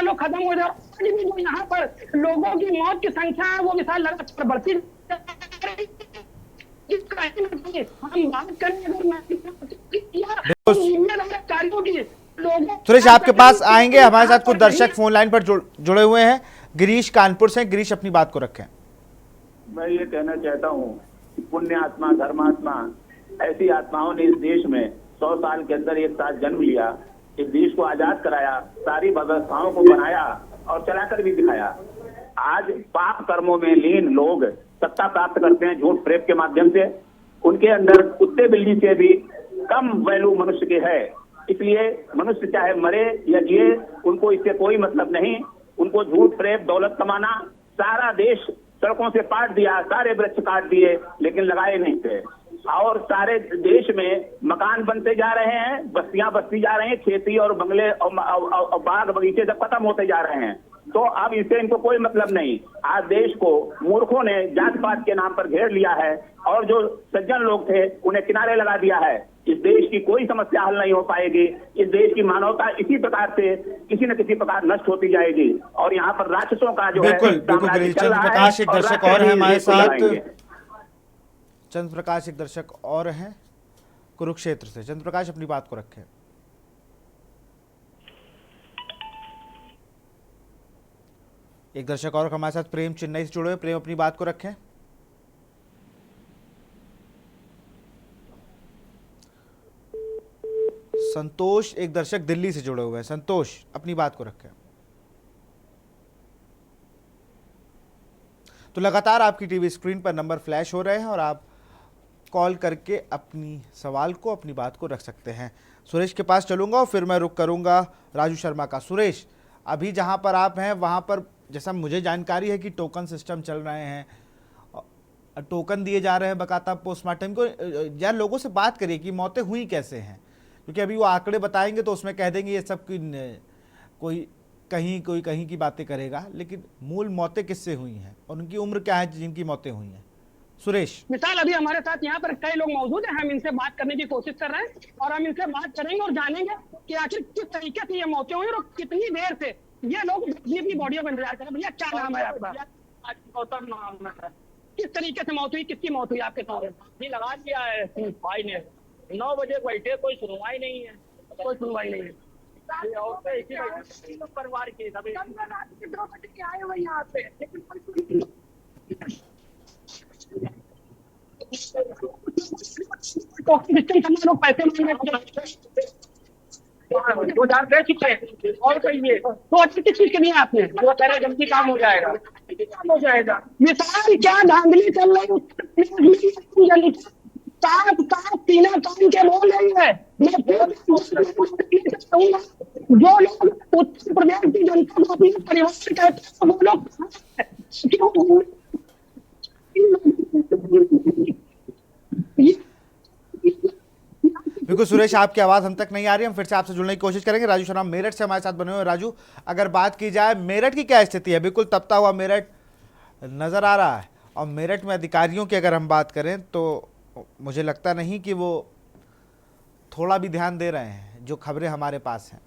लोग खत्म हुए थे। और आज भी जो यहाँ पर लोगों की मौत की संख्या है वो विशाल लगातार बढ़ती हम बात करें अगर सुरेश, आपके पास आएंगे। हमारे साथ कुछ दर्शक फोन लाइन पर जुड़े हुए हैं। गिरीश कानपुर से। गिरीश, अपनी बात को रखें। मैं ये कहना चाहता हूँ कि पुण्य आत्मा, धर्मात्मा, ऐसी आत्माओं ने इस देश में 100 साल के अंदर एक साथ जन्म लिया, इस देश को आजाद कराया, सारी व्यवस्थाओं को बनाया और चलाकर भी दिखाया। आज पाप कर्मों में लीन लोग सत्ता प्राप्त करते हैं झूठ प्रेम के माध्यम से। उनके अंदर कुत्ते बिल्ली से भी कम वैल्यू मनुष्य के है। इसलिए मनुष्य चाहे मरे या जिए, उनको इससे कोई मतलब नहीं। उनको झूठ प्रेम दौलत कमाना, सारा देश सड़कों से पाट दिया, सारे वृक्ष काट दिए लेकिन लगाए नहीं थे, और सारे देश में मकान बनते जा रहे हैं, बस्तियां बसती जा रही हैं, खेती और बंगले और बाग बगीचे सब खत्म होते जा रहे हैं। तो अब इससे इनको कोई मतलब नहीं। आज देश को मूर्खों ने जात पात के नाम पर घेर लिया है, और जो सज्जन लोग थे उन्हें किनारे लगा दिया है। इस देश की कोई समस्या हल नहीं हो पाएगी। इस देश की मानवता इसी प्रकार से किसी न किसी प्रकार नष्ट होती जाएगी, और यहाँ पर राक्षसों का जो बिल्कुल चंद्र प्रकाश एक दर्शक और है हमारे साथ। चंद्र प्रकाश एक दर्शक और हैं कुरुक्षेत्र से। चंद्र प्रकाश, अपनी बात को रखें। एक दर्शक और हमारे साथ प्रेम चेन्नई से जुड़े हुए। प्रेम, अपनी बात को रखें। संतोष एक दर्शक दिल्ली से जुड़े हुए हैं। संतोष, अपनी बात को रखें। तो लगातार आपकी टीवी स्क्रीन पर नंबर फ्लैश हो रहे हैं और आप कॉल करके अपनी सवाल को, अपनी बात को रख सकते हैं। सुरेश के पास चलूंगा और फिर मैं रुक करूंगा राजू शर्मा का। सुरेश, अभी जहां पर आप हैं वहां पर जैसा मुझे जानकारी है कि टोकन सिस्टम चल रहे हैं, टोकन दिए जा रहे हैं बकाता पोस्टमार्टम को। यार लोगों से बात करिए कि मौतें हुई कैसे हैं, क्योंकि अभी वो आंकड़े बताएंगे तो उसमें कह देंगे ये सब कोई कहीं की बातें करेगा, लेकिन मूल मौतें किससे हुई हैं और उनकी उम्र क्या है जिनकी मौतें हुई हैं। सुरेश, मिसाल अभी हमारे साथ यहाँ पर कई लोग मौजूद हैं, हम इनसे बात करने की कोशिश कर रहे हैं और हम इनसे बात करेंगे और जानेंगे कि आखिर किस तरीके से ये मौतें हुई और कितनी देर से ये लोग अपनी बॉडियों का इंतजार कर रहे हैं। भैया क्या नाम है आपका? गौतम नाम है। किस तरीके से मौत हुई, किसकी मौत हुई आपके साथ? लगा दिया है भाई ने। 9 बजे बैठे, कोई सुनवाई नहीं है, कोई सुनवाई नहीं है। ये औरतें इसी बैठी तो परिवार के सभी 2 बजे के आए हुए यहाँ पे, लेकिन कोई सुनवाई लोग पैसे मांगे 2000 दे चुके हैं और कहिए तो अच्छी चीज के लिए आपने वो कह रहे जल्दी काम हो जाएगा, काम हो जाएगा। मिसाल क्या धांधली चल रही है, साफ साफ सीना तान के बोल रही है। मैं जो लोग उत्तर प्रदेश की जनता को अपने परिवार कहते हैं वो लोग बिल्कुल सुरेश, आपकी आवाज़ हम तक नहीं आ रही, हम फिर से आपसे जुड़ने की कोशिश करेंगे। राजू शर्मा मेरठ से हमारे साथ बने हुए हैं। राजू, अगर बात की जाए मेरठ की क्या स्थिति है, बिल्कुल तपता हुआ मेरठ नज़र आ रहा है, और मेरठ में अधिकारियों की अगर हम बात करें तो मुझे लगता नहीं कि वो थोड़ा भी ध्यान दे रहे हैं, जो खबरें हमारे पास हैं।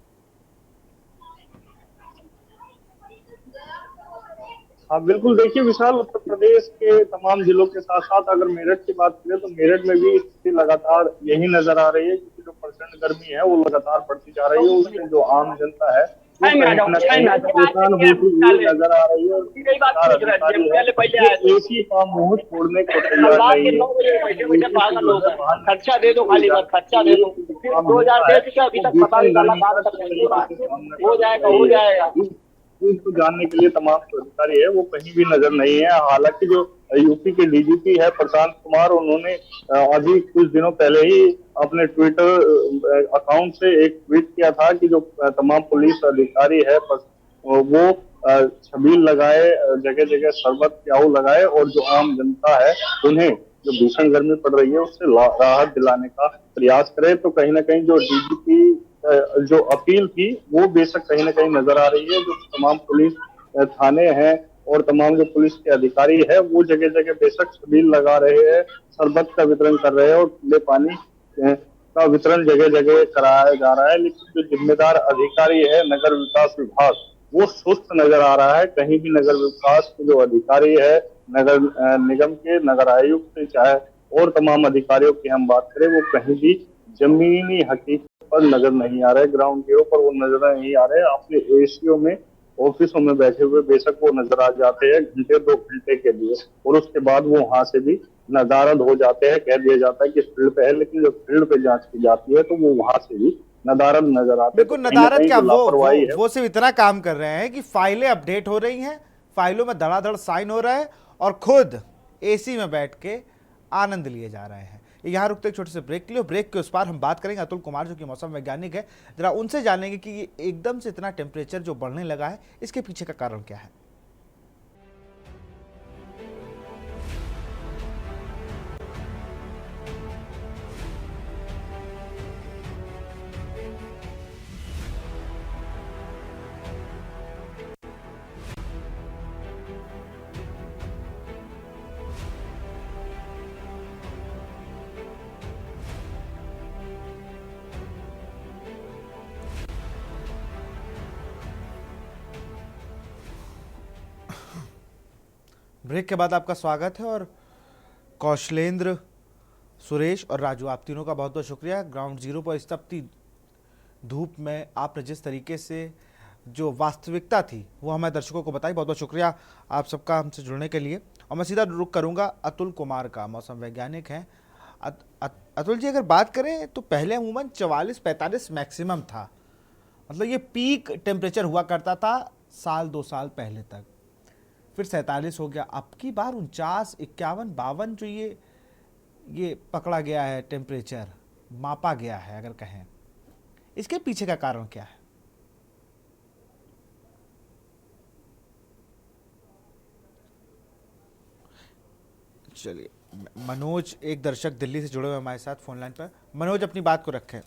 हाँ बिल्कुल, देखिए विशाल, उत्तर प्रदेश के तमाम जिलों के साथ साथ अगर मेरठ की बात करें तो मेरठ में भी स्थिति लगातार यही नजर आ रही है, क्योंकि जो प्रचंड गर्मी है वो लगातार बढ़ती जा रही है। उसमें जो आम जनता है वो कहीं ना कहीं परेशान होती हुई नजर आ रही है। एसी का मुंह छोड़ने को तैयार नहीं है। खर्चा दे दो, खाली बस खर्चा दे दो, 2000 दे चुके अभी तक पता नहीं चला, हो जाएगा हो जाएगा। इसको जानने के लिए तमाम जो अधिकारी है वो कहीं भी नजर नहीं है। हालांकि जो यूपी के डीजीपी है प्रशांत कुमार, उन्होंने अभी कुछ दिनों पहले ही अपने ट्विटर अकाउंट से एक ट्वीट किया था कि जो तमाम पुलिस अधिकारी है वो छबील लगाए, जगह जगह शरबत प्याऊ लगाए, और जो आम जनता है उन्हें जो भीषण गर्मी पड़ रही है उससे राहत दिलाने का प्रयास करे। तो कहीं ना कहीं जो डीजीपी जो अपील थी वो बेशक कहीं ना कहीं नजर आ रही है। जो तमाम पुलिस थाने हैं और तमाम जो पुलिस के अधिकारी है वो जगह जगह बेशक छबील लगा रहे हैं, शरबत का वितरण कर रहे हैं और ठंडे पानी का वितरण जगह जगह कराया जा रहा है। लेकिन जो जिम्मेदार अधिकारी है नगर विकास विभाग, वो सुस्त नजर आ रहा है। कहीं भी नगर विकास के जो अधिकारी है, नगर निगम के नगर आयुक्त चाहे और तमाम अधिकारियों की हम बात करें, वो कहीं भी जमीनी हकीकत पर नजर नहीं आ रहे, ग्राउंड जीरो पर वो नजर नहीं आ रहे। अपने एसीओ में ऑफिसों में बैठे हुए बेशक वो नजर आ जाते हैं घंटे 2 घंटे के लिए, और उसके बाद वो वहां से भी नदारद हो जाते हैं। कह दिया जाता है कि फील्ड पे है, लेकिन जब फील्ड पे जांच की जाती है तो वो वहां से भी नदारद नजर आते हैं। बिल्कुल नदारद क्या, वो सिर्फ इतना काम कर रहे हैं कि फाइलें अपडेट हो रही हैं, फाइलों में धड़ाधड़ साइन हो रहा है, और खुद एसी में बैठ के आनंद लिए जा रहे हैं। यहाँ रुकते एक छोटे से ब्रेक के लिए, ब्रेक के उस पार हम बात करेंगे अतुल कुमार जो कि मौसम वैज्ञानिक है, जरा उनसे जानेंगे कि ये एकदम से इतना टेम्परेचर जो बढ़ने लगा है इसके पीछे का कारण क्या है। ब्रेक के बाद आपका स्वागत है, और कौशलेंद्र, सुरेश और राजू, आप तीनों का बहुत बहुत शुक्रिया। ग्राउंड जीरो पर इस तपती धूप में आपने जिस तरीके से जो वास्तविकता थी वो हमारे दर्शकों को बताई, बहुत बहुत शुक्रिया आप सबका हमसे जुड़ने के लिए। और मैं सीधा रुख करूंगा अतुल कुमार का, मौसम वैज्ञानिक हैं। अतुल जी, अगर बात करें तो पहले अमूमन 44-45 मैक्सिमम था, मतलब ये पीक टेम्परेचर हुआ करता था साल 2 साल पहले तक, फिर 47 हो गया, अब की बार 49, 51, 52 जो ये पकड़ा गया है, टेम्परेचर मापा गया है अगर कहें, इसके पीछे का कारण क्या है? चलिए, मनोज एक दर्शक दिल्ली से जुड़े हुए हमारे साथ फोन लाइन पर। मनोज, अपनी बात को रखें।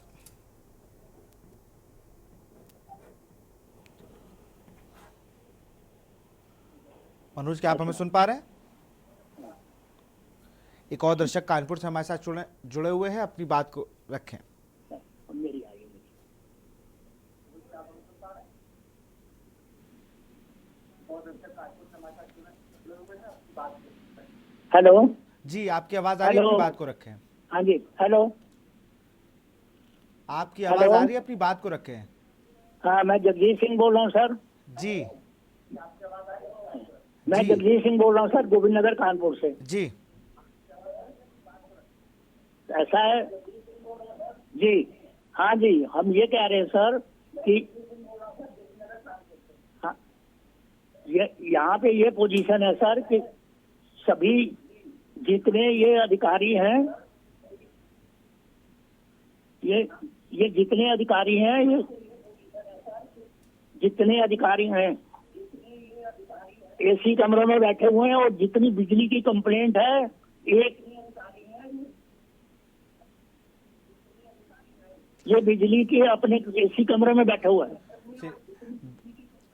मनोज, क्या आप हमें सुन पा रहे हैं? एक और दर्शक कानपुर से हमारे साथ जुड़े हुए हैं, अपनी बात को रखें। हेलो जी, आपकी आवाज आ रही है, अपनी बात को रखें। हाँ जी, हेलो। आपकी आवाज हेलो। आ रही है, अपनी बात को रखें। हाँ, मैं जगदीश सिंह बोल रहा हूँ सर। जी मैं जी जगदीश सिंह बोल रहा हूँ सर, गोविंद नगर कानपुर से। जी ऐसा है जी। हाँ जी, हम ये कह रहे हैं सर कि हाँ, ये यहाँ पे ये पोजीशन है सर कि सभी जितने ये अधिकारी हैं, ये जितने अधिकारी हैं, ये जितने अधिकारी हैं एसी कमरों में बैठे हुए हैं, और जितनी बिजली की कंप्लेंट है एक ये बिजली के अपने एसी कमरे में बैठे हुए हैं।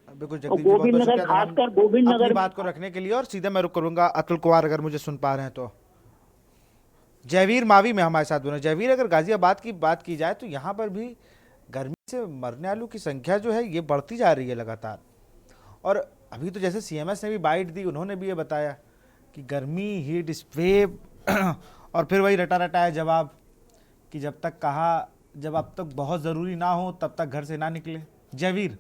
बिल्कुल और जगदीप जी, बहुत गोविंद बहुत नगर, शुक्रिया खासकर गोविंद अपनी नगर बात को रखने के लिए। और सीधे मैं रुक करूंगा अतुल कुमार, अगर मुझे सुन पा रहे हैं तो। जयवीर मावी में हमारे साथ बने। जयवीर, अगर गाजियाबाद की बात की जाए तो यहाँ पर भी गर्मी से मरने वालों की संख्या जो है ये बढ़ती जा रही है लगातार। और अभी तो जैसे सीएमएस ने भी बाइट दी, उन्होंने भी ये बताया कि गर्मी, हीट वेव और फिर वही रटा रटाया जवाब कि जब अब तक बहुत ज़रूरी ना हो तब तक घर से ना निकले। जयवीर,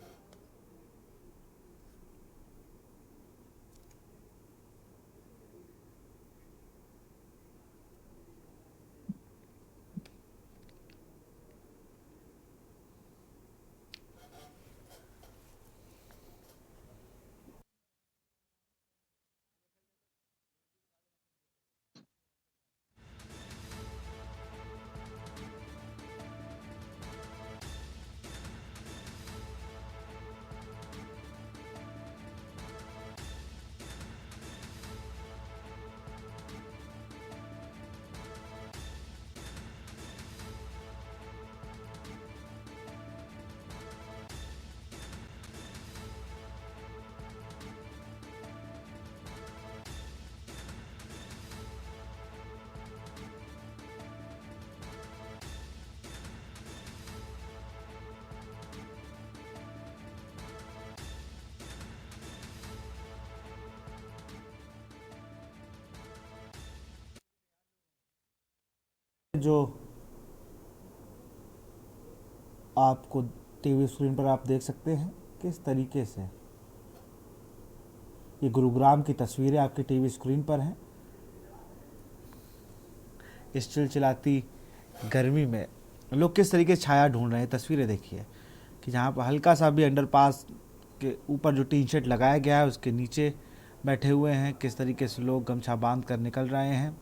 जो आपको टीवी स्क्रीन पर आप देख सकते हैं किस तरीके से ये गुरुग्राम की तस्वीरें आपकी टीवी स्क्रीन पर हैं। इस चिलचिलाती गर्मी में लोग किस तरीके से छाया ढूंढ रहे हैं। तस्वीरें देखिए कि जहाँ पर हल्का सा भी अंडरपास के ऊपर जो टीन शेड लगाया गया है उसके नीचे बैठे हुए हैं, किस तरीके से लोग गमछा बांध कर निकल रहे हैं।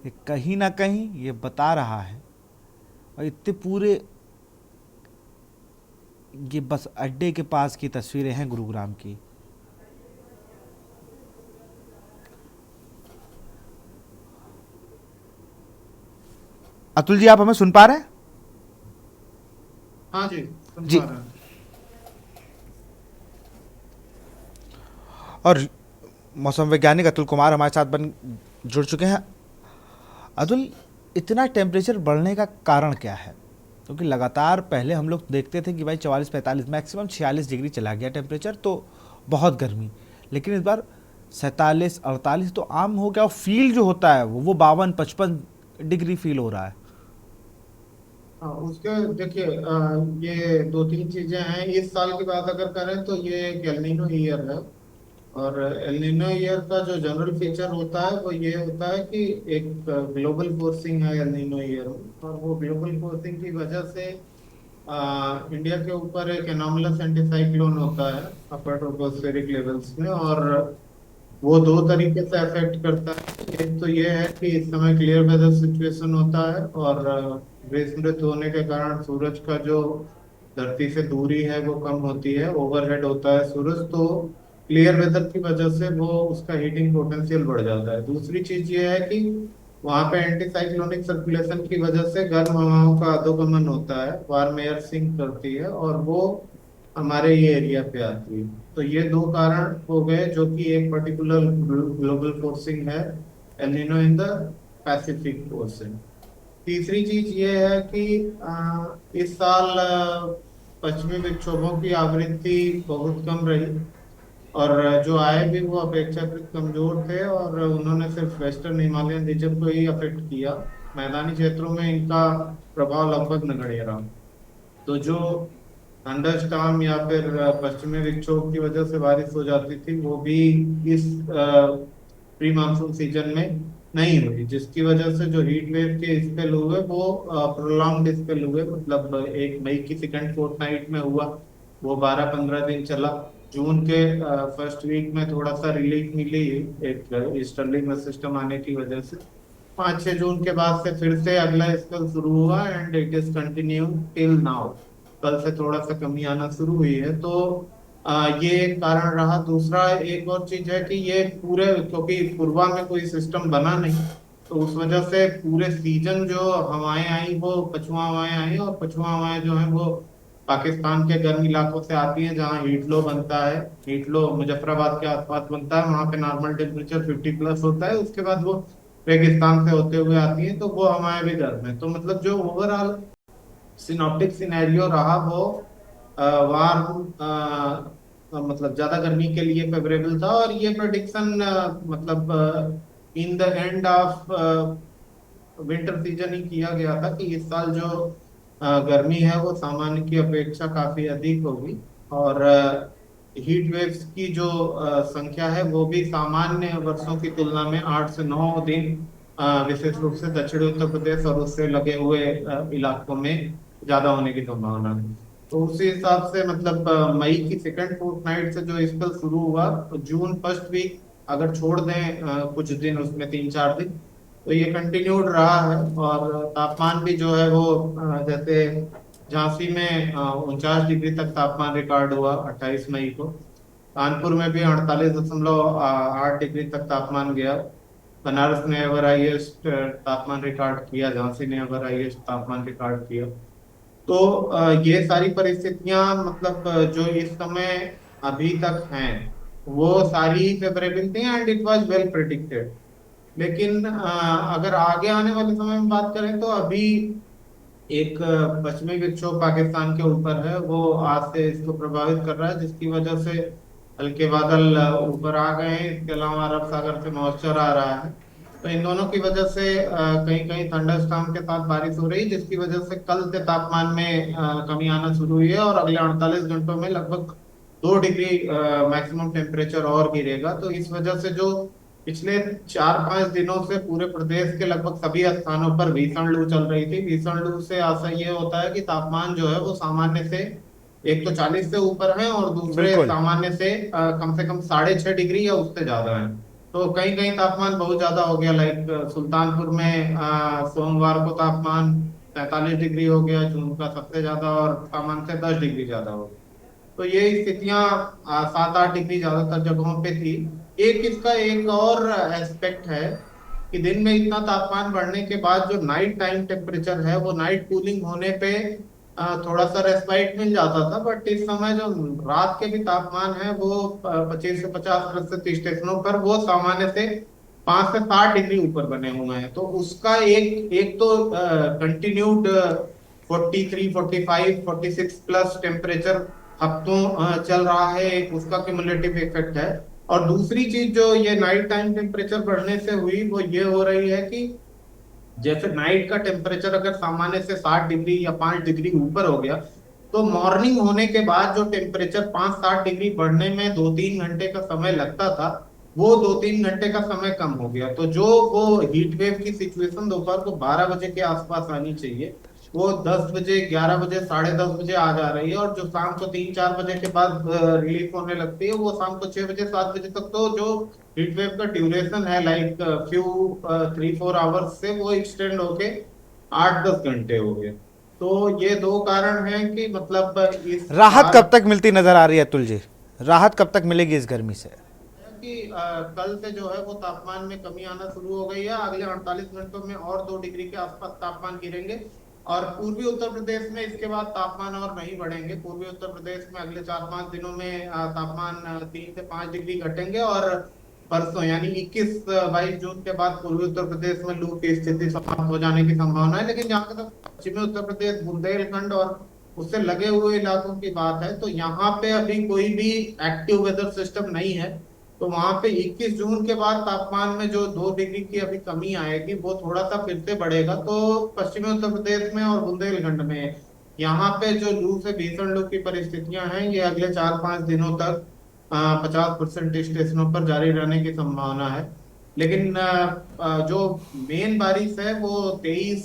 ये कहीं ना कहीं ये बता रहा है, और इतने पूरे ये बस अड्डे के पास की तस्वीरें हैं गुरुग्राम की। अतुल जी, आप हमें सुन पा रहे हैं? हाँ जी, जी। और मौसम वैज्ञानिक अतुल कुमार हमारे साथ जुड़ चुके हैं। अतुल, इतना टेम्परेचर बढ़ने का कारण क्या है? क्योंकि लगातार पहले हम लोग देखते थे कि भाई 44-45 मैक्सिमम 46 डिग्री चला गया टेम्परेचर, तो बहुत गर्मी। लेकिन इस बार 47-48 तो आम हो गया, और फील जो होता है वो 52-55 डिग्री फील हो रहा है। हाँ, उसके देखिए, ये दो तीन चीजें हैं। इस साल की बात अगर करें तो ये एक एलनिनो ईयर है, और एलनिनो ईयर का जो जनरल फीचर होता है वो ये होता है कि एक ग्लोबल फोर्सिंग है एलनिनो ईयर में, और वो ग्लोबल फोर्सिंग की वजह से इंडिया के ऊपर एक एनॉमलस एंटीसाइक्लोन होता है अपर ट्रोपोस्फेरिक लेवल्स में, और वो दो तरीके से अफेक्ट करता है। एक तो ये है कि इस समय क्लियर वेदर सिचुएशन होता है, और ग्रीष्मऋतु होने के कारण सूरज का जो धरती से दूरी है वो कम होती है, ओवरहेड होता है सूरज, तो क्लियर वेदर की वजह से वो उसका हीटिंग पोटेंशियल बढ़ जाता है। दूसरी चीज ये है कि वहां पे एंटी साइक्लोनिक सर्कुलेशन की वजह से गर्म हवाओं का अधोगमन होता है, वार्म एयर सिंक करती है, और वो हमारे ये एरिया पे आती है। तो ये दो कारण हो गए जो कि एक पर्टिकुलर ग्लोबल फोर्सिंग है, El Nino in the Pacific ocean. तीसरी चीज ये है कि इस साल पश्चिमी विक्षोभों की आवृत्ति बहुत कम रही, और जो आए भी वो अपेक्षाकृत कमजोर थे, और उन्होंने सिर्फ वेस्टर्न हिमालयन रीजन को ही अफेक्ट किया। मैदानी क्षेत्रों में इनका प्रभाव लगभग नगण्य रहा। तो जो थंडरस्टॉर्म या फिर पश्चिमी विक्षोभ की वजह से बारिश हो जाती थी वो भी इस प्री मानसून सीजन में नहीं हुई, जिसकी वजह से जो हीट वेव के स्पेल हुए वो प्रोलॉन्ग्ड स्पेल हुए। मतलब एक मई की सेकंड फोर्टनाइट में हुआ, वो 12-15 दिन चला। जून के फर्स्ट वीक में थोड़ा सा रिलीफ मिली एक ईस्टर्ली मॉइस्चर सिस्टम आने की वजह से। 5-6 जून के बाद से फिर से अगला स्पेल शुरू हुआ and it is continue till now. कल से थोड़ा सा कमी आना शुरू हुई है, तो ये एक कारण रहा। दूसरा एक और चीज है कि ये पूरे, क्योंकि पूर्वा में कोई सिस्टम बना नहीं, तो उस वजह से पूरे सीजन जो हवाएं आई वो पछुआ हवाएं आई, और पछुआ हवाएं जो है वो पाकिस्तान के गर्म इलाकों से आती हैं जहाँ हीट लो बनता है। हीट लो मुजफ्फराबाद के आसपास बनता है, वहाँ पे नॉर्मल टेम्परेचर 50+ होता है। उसके बाद वो रेगिस्तान से होते हुए आती हैं, तो वो हवाएं भी गर्म है। तो मतलब जो ओवरऑल सिनॉप्टिक सिनेरियो रहा वो वार्म, मतलब ज्यादा गर्मी के लिए फेवरेबल था। और ये प्रेडिक्शन मतलब in the end of winter season ही किया गया था कि इस साल जो गर्मी है वो सामान्य की अपेक्षा काफी अधिक होगी, और हीट वेव्स की जो संख्या है वो भी सामान्य वर्षों की तुलना में 8 से 9 दिन विशेष रूप से दक्षिणी उत्तर प्रदेश और उससे लगे हुए इलाकों में ज्यादा होने की संभावना है। तो उसी हिसाब से मतलब मई की सेकंड फोर्टनाइट से जो स्पेल शुरू हुआ, तो जून फर्स्ट वीक अगर छोड़ दें कुछ दिन, उसमें 3-4 दिन, तो ये कंटिन्यूड रहा है। और तापमान भी जो है वो जैसे झांसी में 49 डिग्री तक तापमान रिकॉर्ड हुआ 28 मई को। कानपुर में भी 48.8 डिग्री तक तापमान गया। बनारस ने एवर हाईएस्ट तापमान रिकॉर्ड किया, झांसी ने एवर हाईएस्ट तापमान रिकॉर्ड किया। तो ये सारी परिस्थितियां मतलब जो इस समय अभी तक हैं वो सारी फेवरेबल थी and it was well predicted. लेकिन अगर आगे आने वाले समय में बात करें तो अभी एक पश्चिमी विक्षोभ पाकिस्तान के ऊपर है, वो आज से इसको प्रभावित कर रहा है, जिसकी वजह से हल्के बादल ऊपर आ गए हैं। इसके अलावा अरब सागर से मॉइस्चर आ रहा है, तो इन दोनों की वजह से कहीं कहीं थंडरस्टॉर्म के साथ बारिश हो रही है, जिसकी वजह से कल से तापमान में कमी आना शुरू हुई है। और अगले 48 घंटों में लगभग 2 डिग्री मैक्सिमम टेम्परेचर और गिरेगा। तो इस वजह से जो पिछले 4-5 दिनों से पूरे प्रदेश के लगभग सभी स्थानों पर भीषण लू चल रही थी। भीषण लू से आशा ये होता है कि तापमान जो है वो सामान्य से एक तो 40 से ऊपर है, और दूसरे बिल्कुल। सामान्य से कम 6.5 डिग्री या उससे ज्यादा है। तो कहीं कहीं तापमान बहुत ज्यादा हो गया, लाइक सुल्तानपुर में सोमवार को तापमान 43 डिग्री हो गया, जून का सबसे ज्यादा, और सामान्य से 10 डिग्री ज्यादा हो गया। तो ये स्थितियां 7-8 डिग्री ज्यादातर जगहों पे थी। एक इसका एक और एस्पेक्ट है कि दिन में इतना तापमान बढ़ने के बाद जो नाइट टाइम टेम्परेचर है वो नाइट कूलिंग होने पे थोड़ा सा रेस्पाइट मिल जाता था। बट इस समय जो रात के भी तापमान है वो 25 से 50% स्टेशनों पर वो सामान्य से 5 से 7 डिग्री ऊपर बने हुए हैं। तो उसका एक तो कंटिन्यूड 43, 45, 46+ टेम्परेचर हफ्तों चल रहा है, एक उसका क्यूमुलेटिव इफेक्ट है। और दूसरी चीज जो ये नाइट टाइम टेम्परेचर बढ़ने से हुई वो ये हो रही है कि जैसे नाइट का टेम्परेचर अगर सामान्य से 7 डिग्री या 5 डिग्री ऊपर हो गया, तो मॉर्निंग होने के बाद जो टेम्परेचर 5-7 डिग्री बढ़ने में 2-3 घंटे का समय लगता था, वो 2-3 घंटे का समय कम हो गया। तो जो वो हीट वेव की सिचुएशन दोपहर को 12 बजे के आसपास आनी चाहिए, वो 10 बजे, 11 बजे, 10:30 बजे आ जा रही है। और जो शाम को 3-4 बजे के बाद रिलीफ होने लगती है, वो शाम को 6 बजे, 7 बजे तक। तो जो हीट वेव का ड्यूरेशन है लाइक फ्यू 3-4 आवर्स से वो एक्सटेंड होके 8-10 घंटे हो गए। तो ये 2 कारण हैं कि मतलब इस राहत कब तक मिलती नजर आ रही है अतुल जी? राहत कब तक मिलेगी इस गर्मी से? कि कल से जो है वो तापमान में कमी आना शुरू हो गई है। अगले 48 घंटों में और 2 डिग्री के आसपास तापमान गिरेंगे, और पूर्वी उत्तर प्रदेश में इसके बाद तापमान और नहीं बढ़ेंगे। पूर्वी उत्तर प्रदेश में अगले 4-5 दिनों में तापमान 3 से 5 डिग्री घटेंगे, और परसों यानी 21-22 जून के बाद पूर्वी उत्तर प्रदेश में लू की स्थिति समाप्त हो जाने की संभावना है। लेकिन जहाँ तक पश्चिमी उत्तर प्रदेश, बुंदेलखंड और उससे लगे हुए इलाकों की बात है, तो यहाँ पे अभी कोई भी एक्टिव वेदर सिस्टम नहीं है। तो वहां पे 21 जून के बाद तापमान में जो 2 डिग्री की अभी कमी आएगी वो थोड़ा सा फिर से बढ़ेगा। तो पश्चिमी उत्तर प्रदेश में और बुंदेलखंड में यहाँ पे जो लू से भीषण लू की परिस्थितियां हैं ये अगले 4-5 दिनों तक 50% स्टेशनों पर जारी रहने की संभावना है। लेकिन जो मेन बारिश है वो 23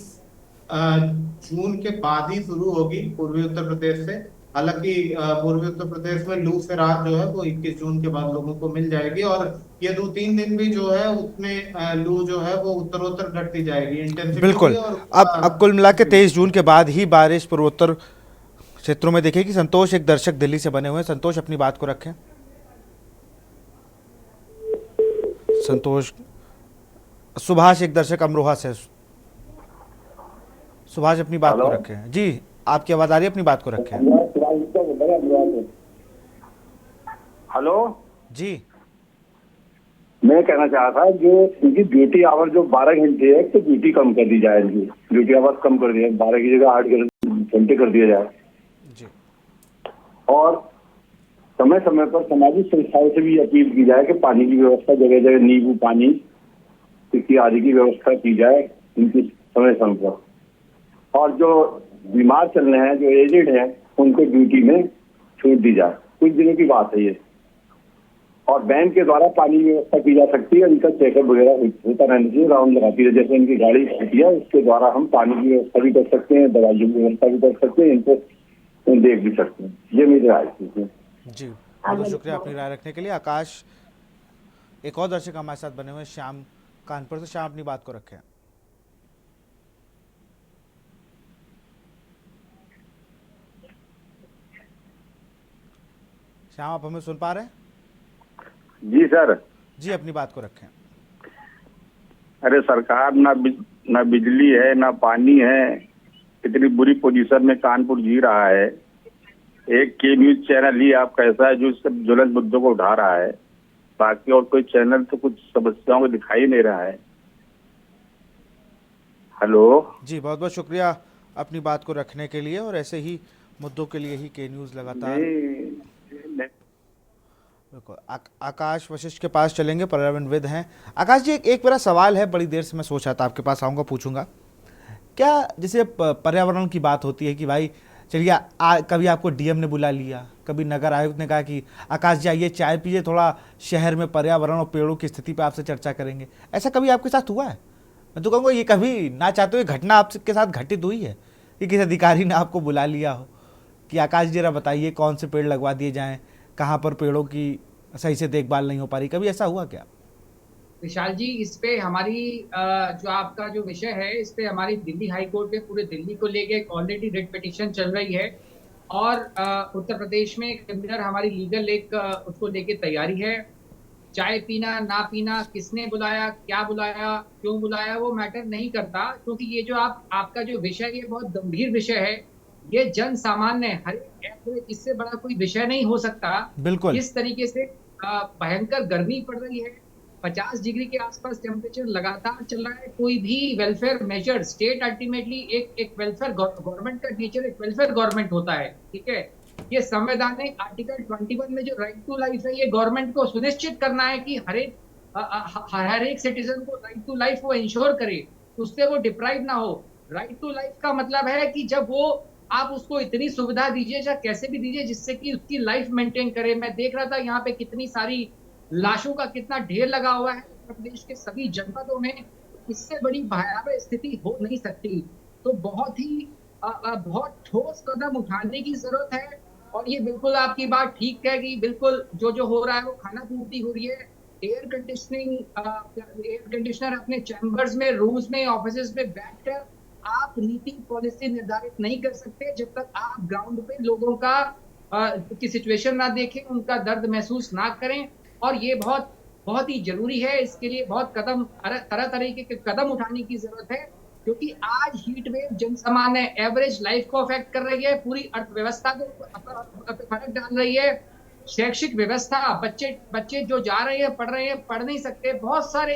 जून के बाद ही शुरू होगी पूर्वी उत्तर प्रदेश से। हालांकि पूर्वी उत्तर प्रदेश में लू से राहत जो है वो 21 जून के बाद लोगों को मिल जाएगी, और ये 2-3 दिन भी जो है उसमें लू जो है वो उत्तरोत्तर घटती जाएगी इंटेंसिटी। बिल्कुल। और अब कुल मिला के 23 जून के बाद ही बारिश पूर्वोत्तर क्षेत्रों में दिखेगी। संतोष एक दर्शक दिल्ली से बने हुए हैं। संतोष अपनी बात को रखें। संतोष। सुभाष एक दर्शक अमरोहा से। सुभाष अपनी बात को रखें। जी आपकी आवाज आ रही है, अपनी बात को रखें। हेलो जी। मैं कहना चाह रहा था जो इनकी ड्यूटी आवर जो 12 घंटे है तो ड्यूटी कम कर दी जाए, इनकी ड्यूटी आवर कम कर दिया, 12 की जगह 8 घंटे कर दिया जाए जी। और समय समय पर सामाजिक संस्थाओं से भी अपील की जाए कि पानी की व्यवस्था जगह जगह नींबू पानी आदि की व्यवस्था की जाए इनकी समय समय पर। और जो बीमार चल रहे हैं, जो एजेड हैं, उनको ड्यूटी में छूट दी जाए। कुछ दिनों की बात है ये। और बैंक के द्वारा पानी की व्यवस्था की जा सकती है, इनका चेकअप वगैरह होता रहना चाहिए, राउंड लगाती है। जैसे इनकी गाड़ी होती है उसके द्वारा हम पानी की व्यवस्था भी कर सकते हैं, दवाइयों की व्यवस्था भी कर सकते हैं, इनको देख भी सकते हैं। ये मेरी राय है जी। बहुत शुक्रिया अपनी राय रखने के लिए। आकाश एक और दर्शक हमारे साथ बने हुए हैं, श्याम कानपुर से। श्याम अपनी बात को रखें। श्याम आप हमें सुन पा रहे हैं? जी सर। जी अपनी बात को रखें। अरे सरकार ना बिजली है ना पानी है, इतनी बुरी पोजीशन में कानपुर जी रहा है। एक के न्यूज चैनल ही आप कैसा है जो सब ज्वलंत मुद्दों को उठा रहा है, बाकी और कोई चैनल तो कुछ समस्याओं को दिखाई नहीं रहा है। हेलो जी बहुत बहुत शुक्रिया अपनी बात को रखने के लिए, और ऐसे ही मुद्दों के लिए ही के न्यूज लगातार। आकाश वशिष्ठ के पास चलेंगे, पर्यावरणविद हैं। आकाश जी एक मेरा सवाल है, बड़ी देर से मैं सोच रहा था आपके पास आऊँगा, पूछूंगा। क्या जैसे पर्यावरण की बात होती है कि भाई चलिए कभी आपको डीएम ने बुला लिया, कभी नगर आयुक्त ने कहा कि आकाश जी आइए चाय पीजिए, थोड़ा शहर में पर्यावरण और पेड़ों की स्थिति पर आपसे चर्चा करेंगे। ऐसा कभी आपके साथ हुआ है? मैं तो कहूँगा ये कभी ना चाहते हुए घटना आपके साथ घटित हुई है कि किसी अधिकारी ने आपको बुला लिया हो कि आकाश जी जरा बताइए कौन से पेड़ लगवा दिए जाएं, कहाँ पर पेड़ों की सही से देखभाल नहीं हो पा रही, कभी ऐसा हुआ क्या? विशाल जी, इस पे हमारी जो आपका जो विषय है, इस पे हमारी दिल्ली हाई कोर्ट में पूरे दिल्ली को लेके एक ऑलरेडी रिट पिटीशन चल रही है, और उत्तर प्रदेश में क्रिमिनल हमारी लीगल एक उसको लेके तैयारी है। चाय पीना ना पीना, किसने बुलाया, क्या बुलाया, क्यों बुलाया, वो मैटर नहीं करता, क्योंकि ये जो आपका जो विषय, ये बहुत गंभीर विषय है। ये जन सामान्य हर एक, इससे बड़ा कोई विषय नहीं हो सकता। बिल्कुल। किस तरीके से भयंकर गर्मी पड़ रही है, 50 डिग्री के आसपास टेम्परेचर लगातार चल रहा है। कोई भी वेलफेयर मेजर, स्टेट अल्टीमेटली एक वेलफेयर गवर्नमेंट का नेचर एक वेलफेयर गवर्नमेंट होता है, ठीक है। ये संवैधानिक आर्टिकल 21 में जो राइट टू लाइफ है, ये गवर्नमेंट को सुनिश्चित करना है कि हर एक सिटीजन को राइट टू लाइफ वो इंश्योर करे, उससे वो डिप्राइव ना हो। राइट टू लाइफ का मतलब है कि जब वो आप उसको इतनी सुविधा दीजिए, या कैसे भी दीजिए, जिससे कि उसकी लाइफ मेंटेन करे। मैं देख रहा था यहाँ पे कितनी सारी लाशों का कितना ढेर लगा हुआ है उत्तर प्रदेश के सभी जनपदों में। इससे बड़ी भयावह स्थिति हो नहीं सकती। तो बहुत ठोस कदम उठाने की जरूरत है। और ये बिल्कुल आपकी बात ठीक है कि बिल्कुल जो हो रहा है वो खाना पूर्ति हो रही है। एयर कंडीशनर अपने चैम्बर्स में, रूम्स में, ऑफिस में बैठकर आप नीति पॉलिसी निर्धारित नहीं कर सकते जब तक आप ग्राउंड पे लोगों की सिचुएशन ना देखें, उनका दर्द महसूस ना करें। और ये बहुत ही जरूरी है। इसके लिए बहुत तरह तरीके के कदम उठाने की जरूरत है, क्योंकि आज हीट वेव जनसामान्य एवरेज लाइफ को अफेक्ट कर रही है, पूरी अर्थव्यवस्था को फर्क डाल रही है। शैक्षिक व्यवस्था, बच्चे जो जा रहे हैं, पढ़ नहीं सकते। बहुत सारे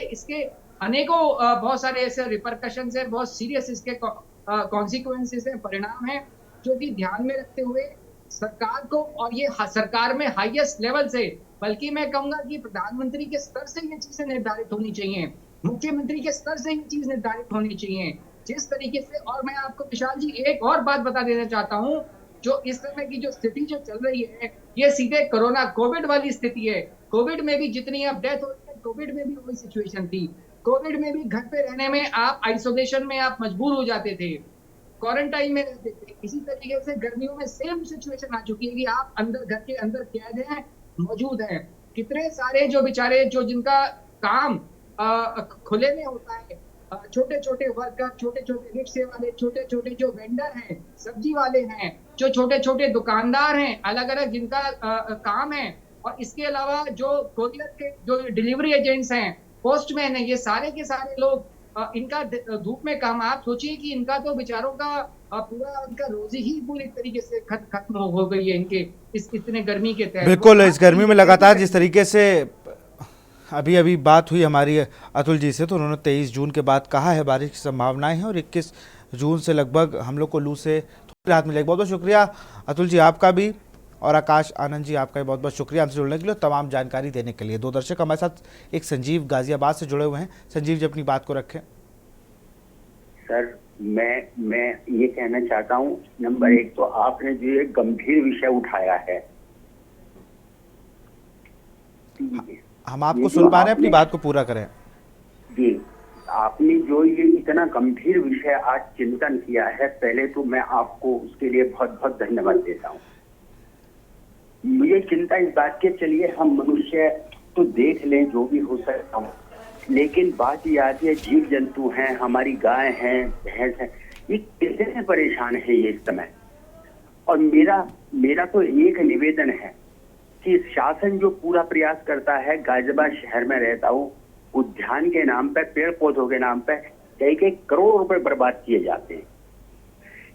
ऐसे रिपरकशंस है, बहुत सीरियस इसके कॉन्सिक्वेंसेस है, परिणाम है, जो कि ध्यान में रखते हुए सरकार को, और ये सरकार में हाईएस्ट लेवल से, बल्कि मैं कहूंगा कि प्रधानमंत्री के स्तर से ये चीजें निर्धारित होनी चाहिए, मुख्यमंत्री के स्तर से ये चीज निर्धारित होनी चाहिए जिस तरीके से। और मैं आपको विशाल जी एक और बात बता देना चाहता हूँ, जो इस समय की जो स्थिति जो चल रही है, ये सीधे कोविड वाली स्थिति है। कोविड में भी जितनी अब डेथ हो रही है, कोविड में भी वही सिचुएशन थी। कोविड में भी घर पे रहने में, आप आइसोलेशन में आप मजबूर हो जाते थे, क्वारंटाइन में रहते थे। इसी तरीके से गर्मियों में सेम सिचुएशन आ चुकी है कि आप अंदर, घर के अंदर कैद हैं, मौजूद हैं। कितने सारे जो बेचारे, जो जिनका काम खुले में होता है, छोटे छोटे वर्कर, छोटे छोटे रिक्शे वाले, छोटे छोटे जो वेंडर हैं, सब्जी वाले हैं, जो छोटे छोटे दुकानदार हैं, अलग अलग जिनका काम है, और इसके अलावा जो कोरियर के जो डिलीवरी एजेंट्स हैं, पोस्टमैन है, ये सारे के सारे लोग इनका धूप में काम, आप सोचिए कि इनका तो बेचारों का पूरा उनका रोजी ही पूरी तरीके से खत्म हो गई है इनके इस इतने गर्मी के तहत। बिल्कुल, इस गर्मी में लगातार जिस तरीके से अभी बात हुई हमारी अतुल जी से, तो उन्होंने 23 जून के बाद कहा है बारिश की संभावनाएं हैं और 21 जून से लगभग हम लोग को लू से थोड़ी राहत मिलेगी। बहुत बहुत शुक्रिया अतुल जी आपका भी, और आकाश आनंद जी आपका भी बहुत बहुत शुक्रिया हमसे जुड़ने के लिए, तमाम जानकारी देने के लिए। दो दर्शक हमारे साथ एक संजीव गाजियाबाद से जुड़े हुए हैं। संजीव जी अपनी बात को रखें। सर मैं ये कहना चाहता हूँ, नंबर एक तो आपने जो ये गंभीर विषय उठाया है, हम आपको सुन पा रहे हैं, अपनी बात को पूरा करें जी। आपने जो ये इतना गंभीर विषय आज चिंतन किया है, पहले तो मैं आपको उसके लिए बहुत बहुत धन्यवाद देता हूँ। मुझे चिंता इस बात के, चलिए हम मनुष्य तो देख लें जो भी हो सकता हूँ, लेकिन बात ये आती है जीव जंतु हैं, हमारी गाय हैं, भैंस हैं, ये कितने परेशान है ये इस समय। और मेरा तो एक निवेदन है कि शासन जो पूरा प्रयास करता है, गाजियाबाद शहर में रहता हूँ, उद्यान के नाम पे, पेड़ पौधों के नाम पे कई करोड़ रुपए बर्बाद किए जाते हैं,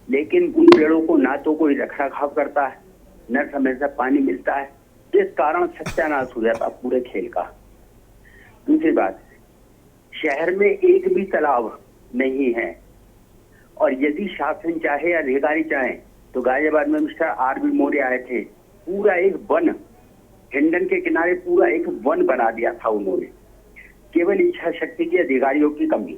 लेकिन उन पेड़ों को ना तो कोई रख रखाव करता है, न समय से पानी मिलता है, जिस कारण सत्यानाश हो जाता पूरे खेल का। दूसरी बात, शहर में एक भी तालाब नहीं है, और यदि शासन चाहे, अधिकारी चाहे, तो गाजियाबाद में मिस्टर आर.बी. मौर्य आए थे, पूरा एक वन, हिंडन के किनारे पूरा एक वन बना दिया था उन्होंने। केवल इच्छा शक्ति की, अधिकारियों की कमी।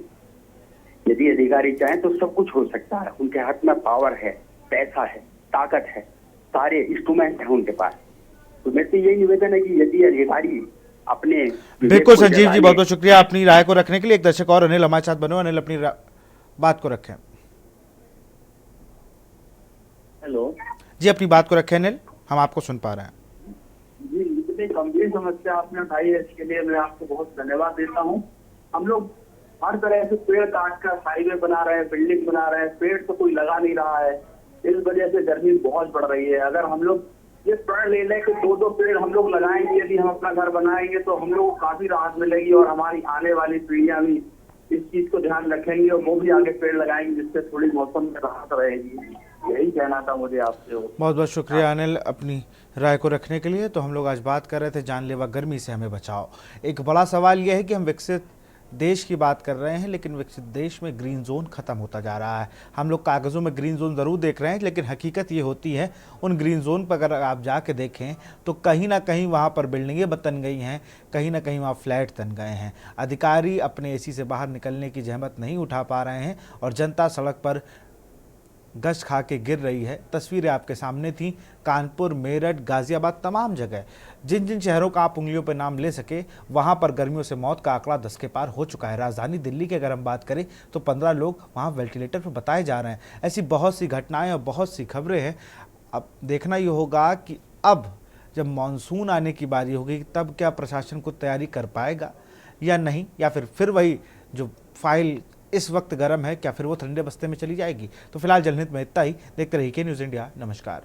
यदि अधिकारी चाहें तो सब कुछ हो सकता है, उनके हाथ में पावर है, पैसा है, ताकत है, सारे इंस्ट्रूमेंट हैं उनके पास। तो मेरे से यही निवेदन है कि यदि अधिकारी अपने, बिल्कुल संजीव जी बहुत बहुत शुक्रिया अपनी राय को रखने के लिए। एक दर्शक और अनिल हमारे साथ बनो, अनिल अपनी बात को रखें। हेलो जी अपनी बात को रखें अनिल, हम आपको सुन पा रहे हैं। जी, इतनी गंभीर समस्या आपने उठाई है, इसके लिए मैं आपको बहुत धन्यवाद देता हूँ। हम लोग हर तरह से पेड़ काट कर हाईवे बना रहे हैं, बिल्डिंग बना रहे हैं, पेड़ तो कोई लगा नहीं रहा है, इस वजह से गर्मी बहुत बढ़ रही है। अगर हम लोग ये प्रण ले लें कि 2-2 पेड़ हम लोग लगाएंगे, यदि हम अपना घर बनाएंगे, तो हम लोग को काफी राहत मिलेगी, और हमारी आने वाली पीढ़ियां भी इस चीज को ध्यान रखेंगे और वो भी आगे पेड़ लगाएंगे, जिससे थोड़ी मौसम में राहत रहेगी। यही कहना था मुझे आपसे। बहुत बहुत शुक्रिया अनिल अपनी राय को रखने के लिए। तो हम लोग आज बात कर रहे थे जानलेवा गर्मी से हमें बचाओ। एक बड़ा सवाल यह है कि हम विकसित देश की बात कर रहे हैं, लेकिन विकसित देश में ग्रीन जोन खत्म होता जा रहा है। हम लोग कागज़ों में ग्रीन जोन ज़रूर देख रहे हैं, लेकिन हकीकत ये होती है उन ग्रीन जोन पर अगर आप जाके देखें तो कहीं ना कहीं वहाँ पर बिल्डिंगें बन गई हैं, कहीं ना कहीं वहाँ फ्लैट बन गए हैं। अधिकारी अपने एसी से बाहर निकलने की जहमत नहीं उठा पा रहे हैं और जनता सड़क पर गश्त खा के गिर रही है। तस्वीरें आपके सामने थी, कानपुर, मेरठ, गाजियाबाद, तमाम जगह जिन जिन शहरों का आप उंगलियों पर नाम ले सके, वहां पर गर्मियों से मौत का आंकड़ा 10 के पार हो चुका है। राजधानी दिल्ली की अगर हम बात करें तो 15 लोग वहां वेंटिलेटर पर बताए जा रहे हैं। ऐसी बहुत सी घटनाएं और बहुत सी खबरें हैं। अब देखना ये होगा कि अब जब मानसून आने की बारी होगी तब क्या प्रशासन को तैयारी कर पाएगा या नहीं, या फिर वही जो फाइल इस वक्त गर्म है क्या फिर वो ठंडे बस्ते में चली जाएगी। तो फिलहाल जनहित में इतना ही। देखते रहिए के न्यूज़ इंडिया। नमस्कार।